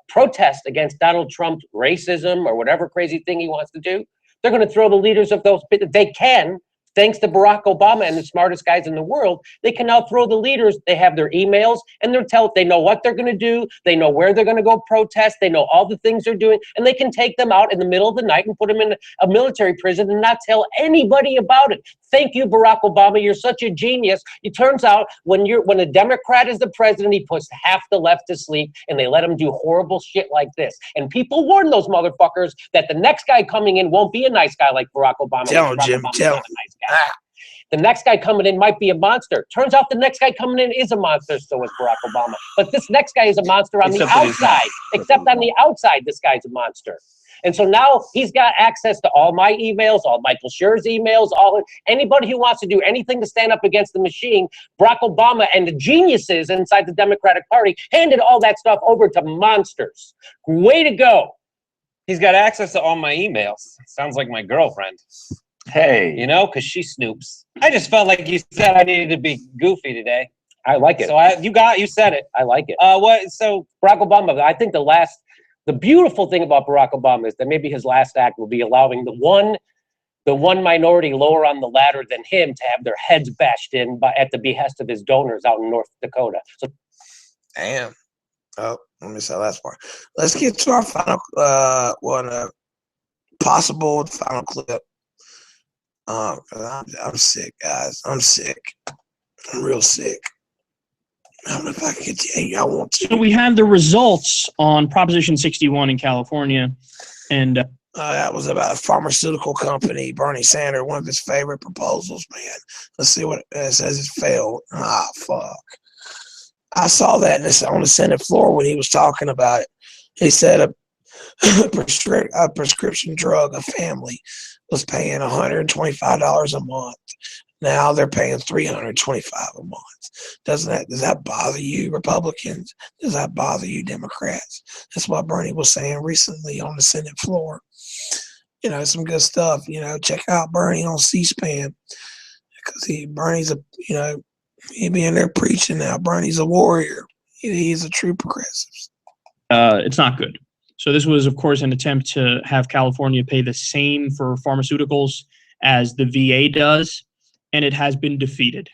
protest against Donald Trump's racism or whatever crazy thing he wants to do, they're going to throw the leaders of those, they can, thanks to Barack Obama and the smartest guys in the world, they can now throw the leaders. They have their emails and they know what they're going to do. They know where they're going to go protest. They know all the things they're doing, and they can take them out in the middle of the night and put them in a military prison and not tell anybody about it. Thank you, Barack Obama. You're such a genius. It turns out when a Democrat is the president, he puts half the left to sleep and they let him do horrible shit like this. And people warn those motherfuckers that the next guy coming in won't be a nice guy like Barack Obama. Tell him, Jim. Tell him. The next guy coming in might be a monster. Turns out the next guy coming in is a monster, so is Barack Obama. But this next guy is a monster on the outside. Except on the outside, this guy's a monster. And so now he's got access to all my emails, all Michael Scher's emails, anybody who wants to do anything to stand up against the machine. Barack Obama and the geniuses inside the Democratic Party handed all that stuff over to monsters. Way to go. He's got access to all my emails. Sounds like my girlfriend. Hey. You know, because she snoops. I just felt like you said I needed to be goofy today. I like it. So you said it. I like it. So Barack Obama, I think the beautiful thing about Barack Obama is that maybe his last act will be allowing the one minority lower on the ladder than him to have their heads bashed in at the behest of his donors out in North Dakota. So, damn. Oh, let me say that last part. Let's get to our final possible final clip. I'm sick, guys. I'm sick. I'm real sick. I don't know if I can get to you. I want to. So we have the results on Proposition 61 in California, and that was about a pharmaceutical company, Bernie Sanders, one of his favorite proposals, man. Let's see what it says. It failed. Ah, fuck. I saw that on the Senate floor when he was talking about it. He said a prescription drug, a family, was paying $125 a month. Now they're paying $325 a month. Does that bother you, Republicans? Does that bother you, Democrats? That's what Bernie was saying recently on the Senate floor. You know, some good stuff. You know, check out Bernie on C-SPAN because Bernie's he be in there preaching now. Bernie's a warrior. He's a true progressive. It's not good. So this was, of course, an attempt to have California pay the same for pharmaceuticals as the VA does, and it has been defeated.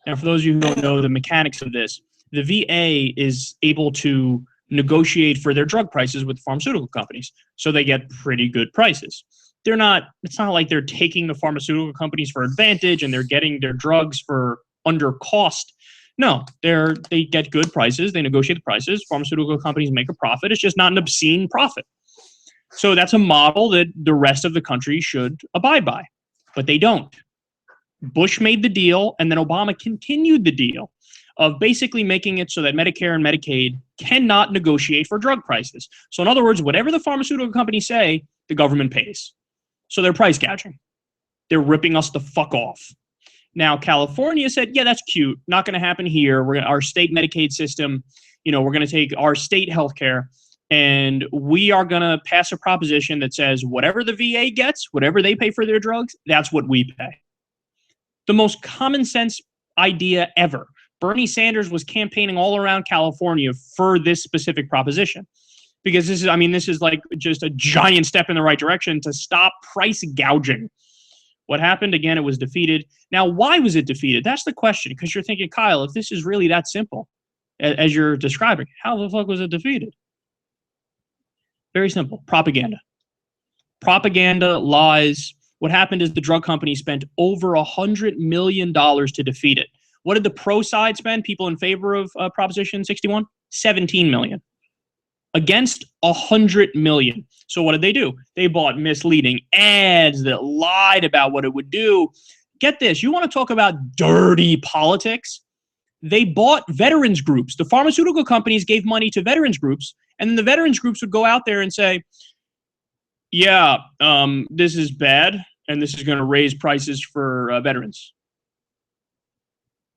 Now, for those of you who don't know the mechanics of this, the VA is able to negotiate for their drug prices with pharmaceutical companies, so they get pretty good prices. It's not like they're taking the pharmaceutical companies for advantage and they're getting their drugs for under cost. No, they get good prices. They negotiate the prices. Pharmaceutical companies make a profit. It's just not an obscene profit. So that's a model that the rest of the country should abide by, but they don't. Bush made the deal, and then Obama continued the deal of basically making it so that Medicare and Medicaid cannot negotiate for drug prices. So in other words, whatever the pharmaceutical companies say, the government pays. So they're price gouging. They're ripping us the fuck off. Now, California said, yeah, that's cute. Not going to happen here. Our state Medicaid system, we're going to take our state healthcare and we are going to pass a proposition that says whatever the VA gets, whatever they pay for their drugs, that's what we pay. The most common sense idea ever. Bernie Sanders was campaigning all around California for this specific proposition because this is like just a giant step in the right direction to stop price gouging. What happened? Again, it was defeated. Now, why was it defeated? That's the question, because you're thinking, Kyle, if this is really that simple, as you're describing, how the fuck was it defeated? Very simple. Propaganda. Propaganda, lies. What happened is the drug company spent over $100 million to defeat it. What did the pro side spend? People in favor of Proposition 61? $17 million. Against $100 million. So what did they do? They bought misleading ads that lied about what it would do. get this. You want to talk about dirty politics? They bought veterans groups. The pharmaceutical companies gave money to veterans groups, and then the veterans groups would go out there and say, yeah, this is bad, and this is going to raise prices for veterans.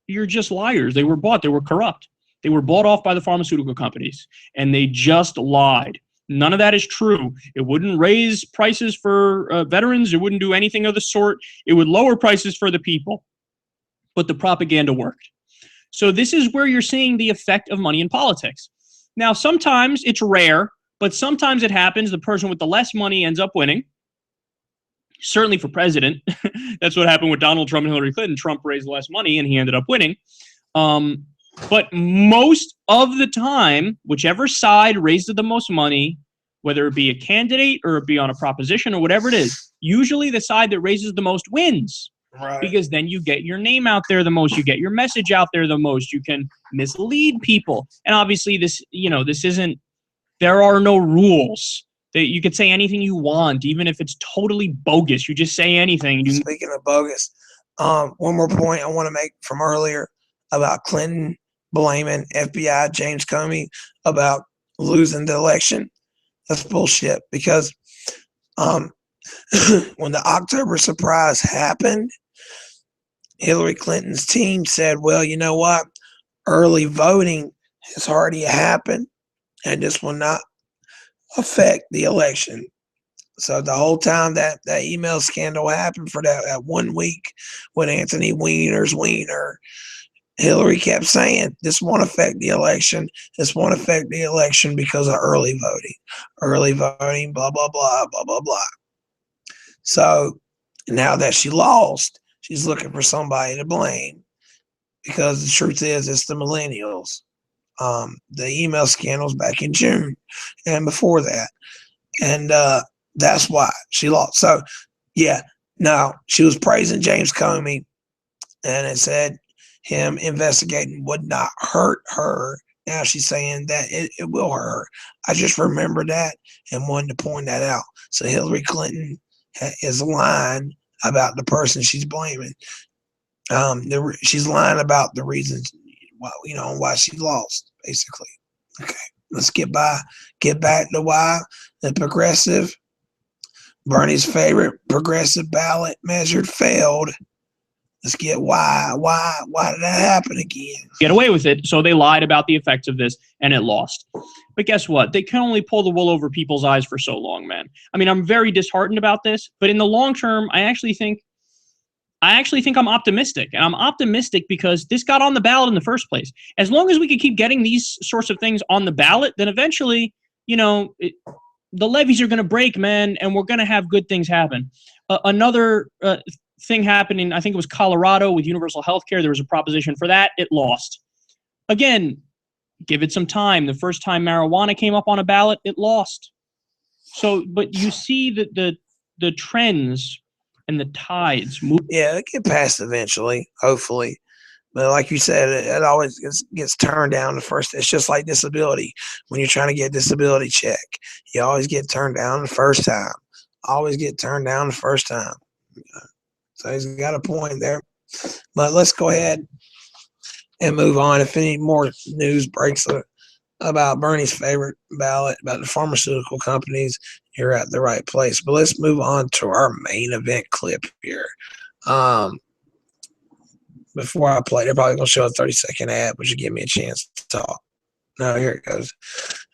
You're just liars. They were bought. They were corrupt. They were bought off by the pharmaceutical companies, and they just lied. None of that is true. It wouldn't raise prices for veterans. It wouldn't do anything of the sort. It would lower prices for the people. But the propaganda worked. So this is where you're seeing the effect of money in politics. Now, sometimes it's rare, but sometimes it happens. The person with the less money ends up winning. Certainly for president. That's what happened with Donald Trump and Hillary Clinton. Trump raised less money and he ended up winning. But most of the time, whichever side raised the most money, whether it be a candidate or it be on a proposition or whatever it is, usually the side that raises the most wins. Right. Because then you get your name out there the most, you get your message out there the most, you can mislead people. And obviously this, this isn't, there are no rules. That you could say anything you want, even if it's totally bogus. You just say anything. Speaking of bogus, one more point I want to make from earlier about Clinton blaming FBI James Comey about losing the election. That's bullshit, because when the October surprise happened, Hillary Clinton's team said, well, you know what? Early voting has already happened, and this will not affect the election. So the whole time that email scandal happened for that 1 week with Anthony Weiner's Weiner, Hillary kept saying, this won't affect the election. This won't affect the election because of early voting. Early voting, blah, blah, blah, blah, blah, blah. So now that she lost, she's looking for somebody to blame, because the truth is it's the millennials. The email scandals back in June and before that. And that's why she lost. So, yeah, no, she was praising James Comey, and it said him investigating would not hurt her. Now she's saying that it will hurt her. I just remember that and wanted to point that out. So Hillary Clinton is lying about the person she's blaming. She's lying about the reasons why she lost, basically. Okay, let's get back to why the progressive, Bernie's favorite progressive ballot measure failed. Let's get why did that happen again? Get away with it. So they lied about the effects of this and it lost. But guess what? They can only pull the wool over people's eyes for so long, man. I mean, I'm very disheartened about this, but in the long term, I actually think I'm optimistic. And I'm optimistic because this got on the ballot in the first place. As long as we could keep getting these sorts of things on the ballot, then eventually, the levees are going to break, man, and we're going to have good things happen. Another thing happening, I think it was Colorado with universal health care. There was a proposition for that. It lost. Again, give it some time. The first time marijuana came up on a ballot, it lost. So, but you see that the trends and the tides move. Yeah, it get passed eventually, hopefully. But like you said, it always gets turned down the first. It's just like disability. When you're trying to get a disability check, you always get turned down the first time. Always get turned down the first time. So he's got a point there. But let's go ahead and move on. If any more news breaks about Bernie's favorite ballot, about the pharmaceutical companies, you're at the right place. But let's move on to our main event clip here. Before I play, they're probably going to show a 30-second ad, which will give me a chance to talk. No, here it goes.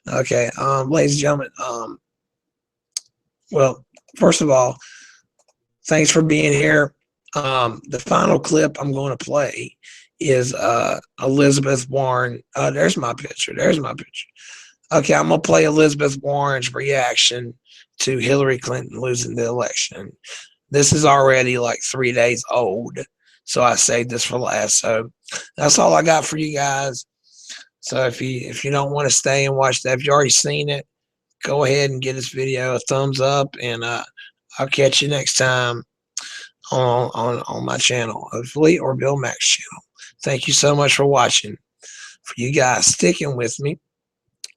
Okay, ladies and gentlemen, well, first of all, thanks for being here. The final clip I'm going to play is Elizabeth Warren. There's my picture. Okay, I'm going to play Elizabeth Warren's reaction to Hillary Clinton losing the election. This is already like 3 days old, so I saved this for last. So that's all I got for you guys. So if you don't want to stay and watch that, if you already seen it, go ahead and give this video a thumbs up, and I'll catch you next time on my channel, hopefully, or Bill Mack's channel. Thank you so much for watching. For you guys sticking with me,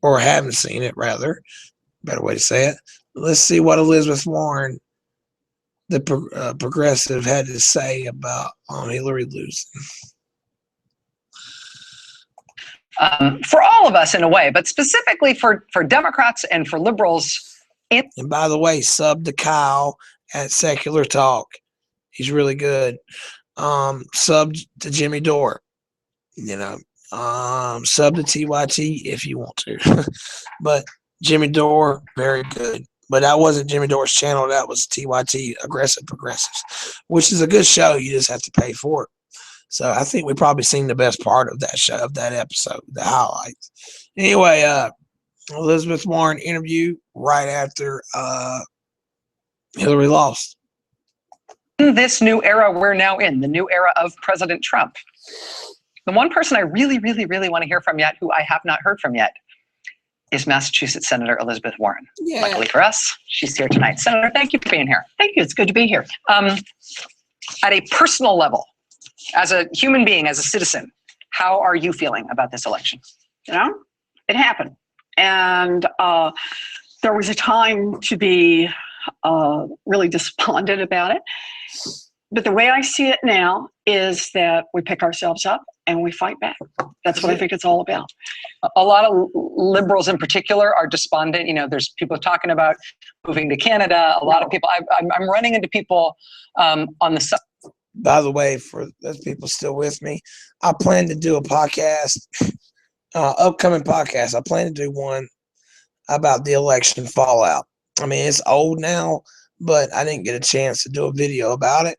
or haven't seen it, rather, better way to say it. Let's see what Elizabeth Warren the progressive had to say about Hillary losing. For all of us in a way, but specifically for Democrats and for liberals. And by the way, sub to Kyle at Secular Talk. He's really good. Sub to Jimmy Dore. Sub to TYT if you want to. But Jimmy Dore, very good. But that wasn't Jimmy Dore's channel. That was TYT, Aggressive Progressives, which is a good show. You just have to pay for it. So I think we've probably seen the best part of that show, of that episode, the highlights. Anyway, Elizabeth Warren interview right after Hillary lost. In this new era we're now in, the new era of President Trump, the one person I really, really, really want to hear from yet, who I have not heard from yet, is Massachusetts Senator Elizabeth Warren. Yeah. Luckily for us, she's here tonight. Senator, thank you for being here. Thank you. It's good to be here. At a personal level, as a human being, as a citizen, how are you feeling about this election? You know, it happened. And there was a time to be really despondent about it. But the way I see it now is that we pick ourselves up and we fight back. That's what I think it's all about. A lot of liberals in particular are despondent. You know, there's people talking about moving to Canada. A lot of people, I'm running into people on the. By the way, for those people still with me, I plan to do a podcast, upcoming podcast. I plan to do one about the election fallout. I mean, it's old now, but I didn't get a chance to do a video about it.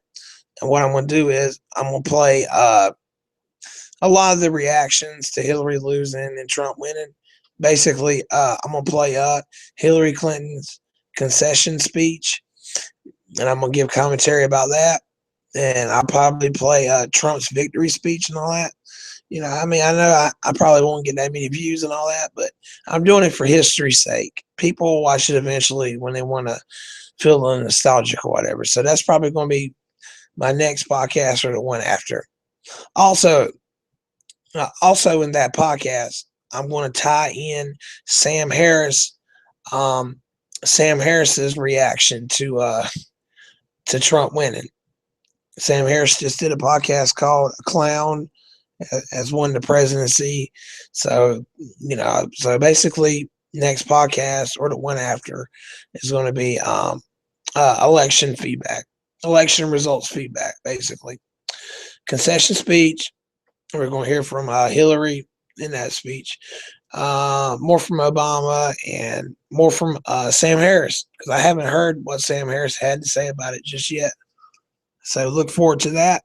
And what I'm going to do is I'm going to play a lot of the reactions to Hillary losing and Trump winning. Basically, I'm going to play Hillary Clinton's concession speech, and I'm going to give commentary about that. And I'll probably play Trump's victory speech and all that. You know, I mean, I know I probably won't get that many views and all that, but I'm doing it for history's sake. People will watch it eventually when they want to feel the nostalgic or whatever. So that's probably going to be my next podcast or the one after. Also in that podcast, I'm going to tie in Sam Harris's reaction to Trump winning. Sam Harris just did a podcast called "A Clown Has Won the Presidency." So, you know, so basically next podcast or the one after is going to be election feedback, election results feedback, basically. Concession speech. We're going to hear from Hillary in that speech. More from Obama and more from Sam Harris, because I haven't heard what Sam Harris had to say about it just yet. So look forward to that.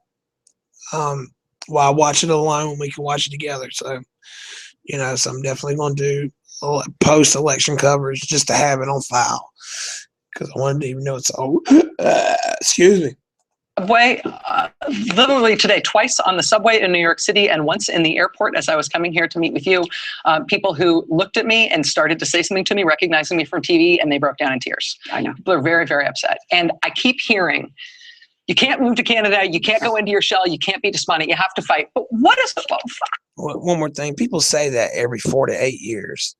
While I watch it alone, when we can watch it together. So, you know, so I'm definitely going to do post-election coverage just to have it on file, because I wanted to even know it's old. Excuse me. Subway, literally today, twice on the subway in New York City and once in the airport as I was coming here to meet with you, people who looked at me and started to say something to me, recognizing me from TV, and they broke down in tears. I know. People are very, very upset. And I keep hearing, you can't move to Canada, you can't go into your shell, you can't be despondent, you have to fight. But what is the one more thing? People say that every 4 to 8 years,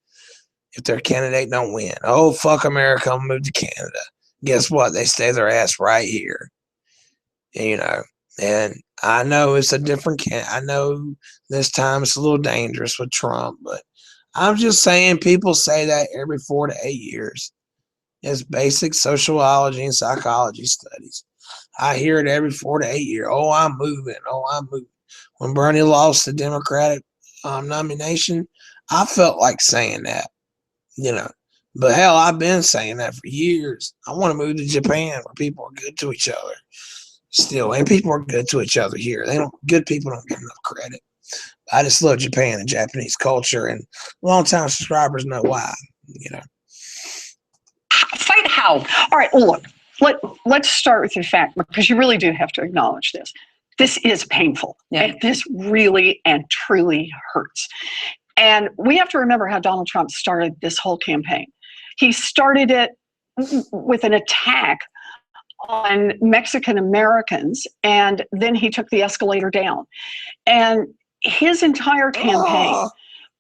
if their candidate don't win, oh, fuck America, I'm move to Canada. Guess what? They stay their ass right here. You know, and I know it's a different I know this time it's a little dangerous with Trump, but I'm just saying people say that every 4 to 8 years. It's basic sociology and psychology studies. I hear it every 4 to 8 years. Oh, I'm moving. Oh, I'm moving. When Bernie lost the Democratic nomination, I felt like saying that, you know. But hell, I've been saying that for years. I want to move to Japan where people are good to each other. Still, and people are good to each other here. Good people don't get enough credit. I just love Japan and Japanese culture, and long-time subscribers know why, you know. Fight how? All right, well, look, let's start with the fact, because you really do have to acknowledge this. This is painful. Yeah. And this really and truly hurts. And we have to remember how Donald Trump started this whole campaign. He started it with an attack on Mexican Americans, and then he took the escalator down. And his entire campaign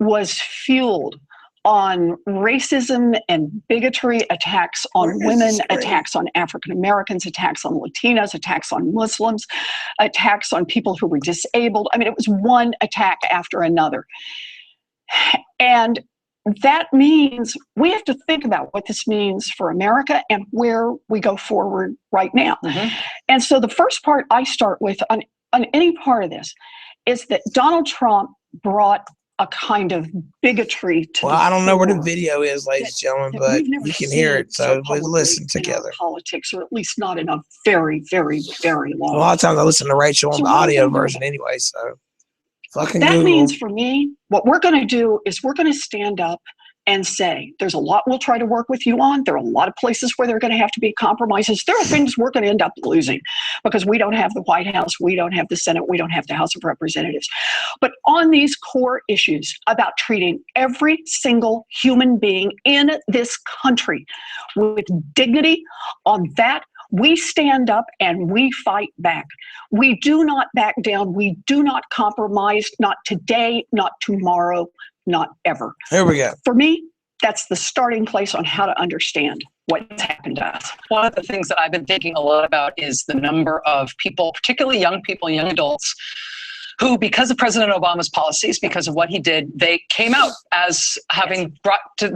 was fueled on racism and bigotry, attacks on women, attacks on African Americans, attacks on Latinas, attacks on Muslims, attacks on people who were disabled. I mean, it was one attack after another. And that means we have to think about what this means for America and where we go forward right now. And so the first part I start with on any part of this is that Donald Trump brought a kind of bigotry to I don't know where the video is, ladies and gentlemen, but you can hear it, so we'll listen together. Politics, or at least not in a very, very, very long. A lot of times I listen to Rachel on the audio version anyway, so fucking that Google. means for me, what we're going to do is we're going to stand up and say, there's a lot we'll try to work with you on. There are a lot of places where there are going to have to be compromises. There are things we're going to end up losing because we don't have the White House, we don't have the Senate, we don't have the House of Representatives. But on these core issues about treating every single human being in this country with dignity, on that, we stand up and we fight back. We do not back down. We do not compromise, not today, not tomorrow, not ever. Here we go. For me, that's the starting place on how to understand what's happened to us. One of the things that I've been thinking a lot about is the number of people, particularly young people, young adults, who, because of President Obama's policies, because of what he did, they came out as having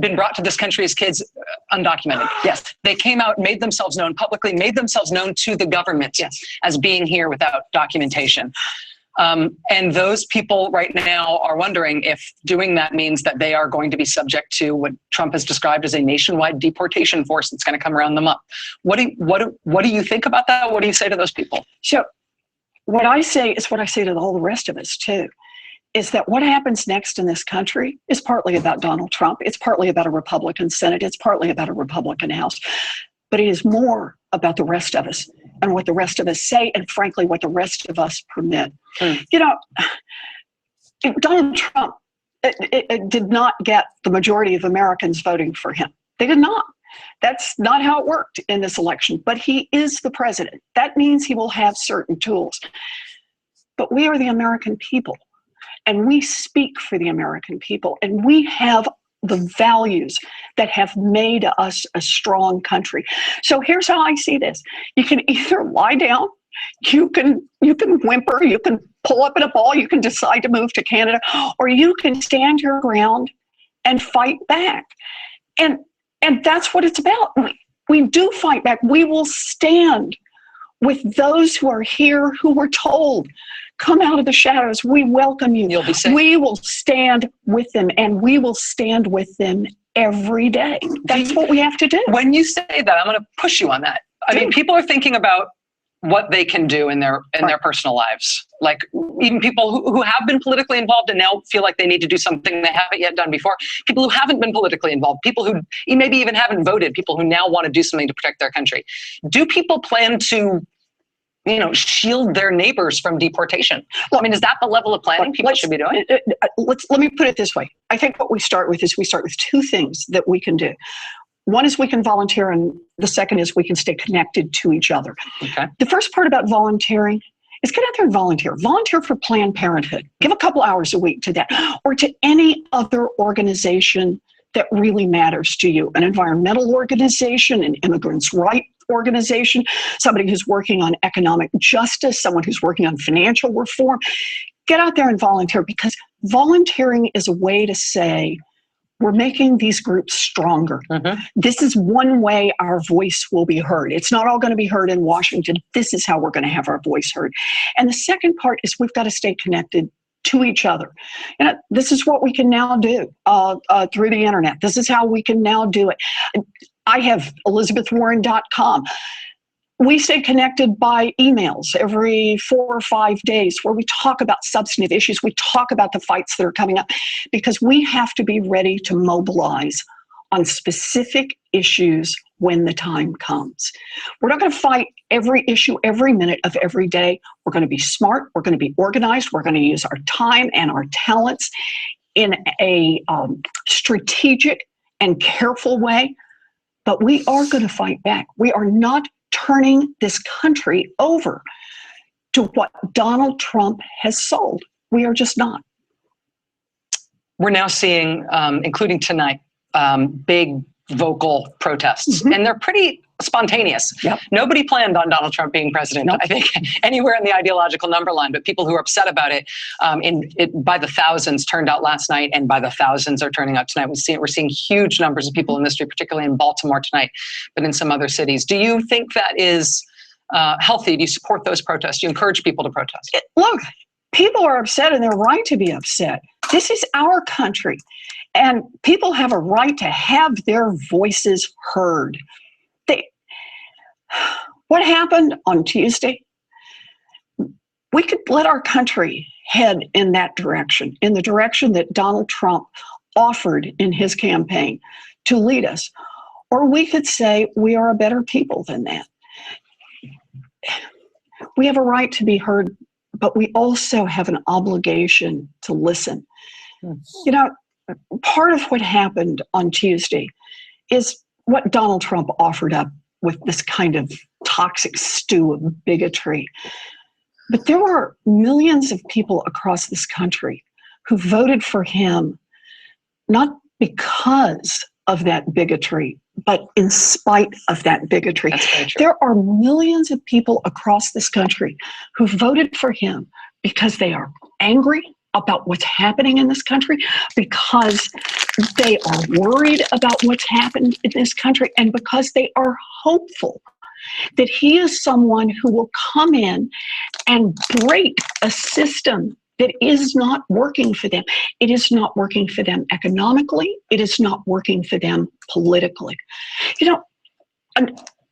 been brought to this country as kids undocumented. Yes. They came out, made themselves known publicly, made themselves known to the government as being here without documentation. And those people right now are wondering if doing that means that they are going to be subject to what Trump has described as a nationwide deportation force that's going to come round them up. What do you think about that? What do you say to those people? So what I say is what I say to all the rest of us too, is that what happens next in this country is partly about Donald Trump. It's partly about a Republican Senate. It's partly about a Republican House. But it is more about the rest of us and what the rest of us say, and frankly, what the rest of us permit. You know, Donald Trump it did not get the majority of Americans voting for him. They did not. That's not how it worked in this election. But he is the president. That means he will have certain tools. But we are the American people, and we speak for the American people, and we have the values that have made us a strong country. So here's how I see this. You can either lie down, you can whimper, you can pull up in a ball, you can decide to move to Canada, or you can stand your ground and fight back. And that's what it's about. We do fight back. We will stand with those who are here who were told, come out of the shadows. We welcome you. You'll be safe. We will stand with them, and we will stand with them every day. That's what we have to do. When you say that, I'm going to push you on that. I mean, people are thinking about what they can do in their personal lives. Like even people who have been politically involved and now feel like they need to do something they haven't yet done before. People who haven't been politically involved. People who maybe even haven't voted. People who now want to do something to protect their country. Do people plan to, shield their neighbors from deportation? Well, I mean, is that the level of planning people should be doing? Let me put it this way. I think what we start with is two things that we can do. One is we can volunteer, and the second is we can stay connected to each other. Okay. The first part about volunteering is get out there and volunteer. Volunteer for Planned Parenthood. Give a couple hours a week to that, or to any other organization that really matters to you. An environmental organization, an immigrants' rights organization, somebody who's working on economic justice, someone who's working on financial reform. Get out there and volunteer, because volunteering is a way to say, we're making these groups stronger. This is one way our voice will be heard. It's not all going to be heard in Washington. This is how we're going to have our voice heard. And the second part is we've got to stay connected to each other. This is what we can now do through the internet. This is how we can now do it. I have ElizabethWarren.com. We stay connected by emails every 4 or 5 days where we talk about substantive issues. We talk about the fights that are coming up, because we have to be ready to mobilize on specific issues when the time comes. We're not going to fight every issue every minute of every day. We're going to be smart. We're going to be organized. We're going to use our time and our talents in a strategic and careful way. But we are going to fight back. We are not turning this country over to what Donald Trump has sold. We are just not. we're now seeing, including tonight, big vocal protests, and they're pretty spontaneous. Yep. Nobody planned on Donald Trump being president, Nope. I think, anywhere in the ideological number line, but people who are upset about it, by the thousands turned out last night, and by the thousands are turning out tonight. We're seeing huge numbers of people in the street, particularly in Baltimore tonight, but in some other cities. Do you think that is healthy? Do you support those protests? Do you encourage people to protest? Look, people are upset and they're right to be upset. This is our country, and people have a right to have their voices heard. What happened on Tuesday? We could let our country head in that direction, in the direction that Donald Trump offered in his campaign to lead us. Or we could say we are a better people than that. We have a right to be heard, but we also have an obligation to listen. You know, part of what happened on Tuesday is what Donald Trump offered up with this kind of toxic stew of bigotry. But there were millions of people across this country who voted for him, not because of that bigotry, but in spite of that bigotry. There are millions of people across this country who voted for him because they are angry about what's happening in this country, because they are worried about what's happened in this country, and because they are hopeful that he is someone who will come in and break a system that is not working for them. It is not working for them economically. It is not working for them politically. You know,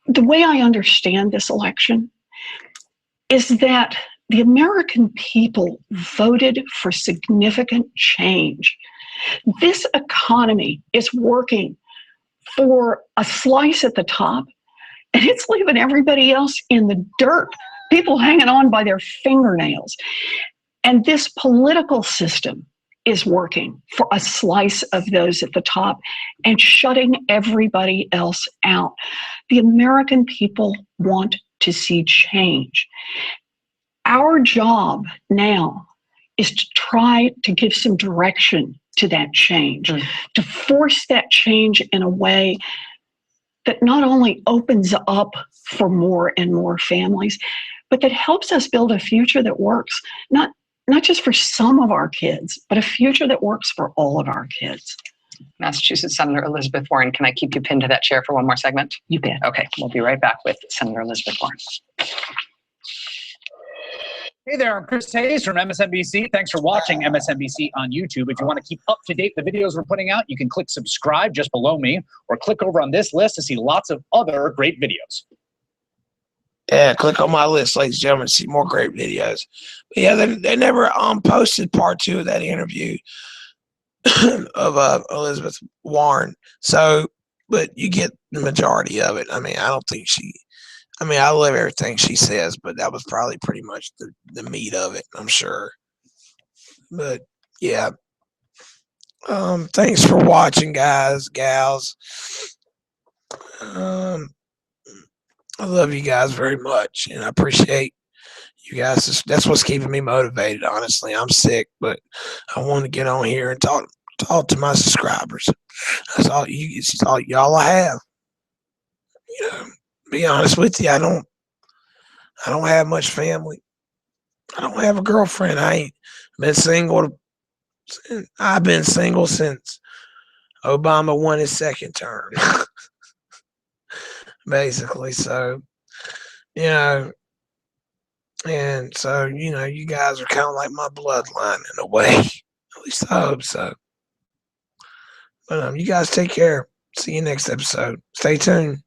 the way I understand this election is that the American people voted for significant change. This economy is working for a slice at the top, and it's leaving everybody else in the dirt, people hanging on by their fingernails. And this political system is working for a slice of those at the top and shutting everybody else out. The American people want to see change. Our job now is to try to give some direction to that change, to force that change in a way that not only opens up for more and more families, but that helps us build a future that works, not just for some of our kids, but a future that works for all of our kids. Massachusetts Senator Elizabeth Warren, can I keep you pinned to that chair for one more segment? You bet. Okay, we'll be right back with Senator Elizabeth Warren. Hey there, I'm Chris Hayes from MSNBC. Thanks for watching MSNBC on YouTube. If you want to keep up to date with the videos we're putting out, you can click subscribe just below me, or click over on this list to see lots of other great videos. Yeah, click on my list, ladies and gentlemen, to see more great videos. But yeah, they never posted part 2 of that interview of Elizabeth Warren. So, but you get the majority of it. I mean, I don't think I love everything she says, but that was probably pretty much the meat of it, I'm sure. But yeah. Thanks for watching, guys, gals. I love you guys very much, and I appreciate you guys. That's what's keeping me motivated, honestly. I'm sick, but I want to get on here and talk to my subscribers. That's all y'all I have. You know, be honest with you, I don't have much family. I don't have a girlfriend. I ain't been single. I've been single since Obama won his second term. Basically, so, you know, and so, you know, you guys are kind of like my bloodline in a way. At least I hope so. But you guys take care. See you next episode. Stay tuned.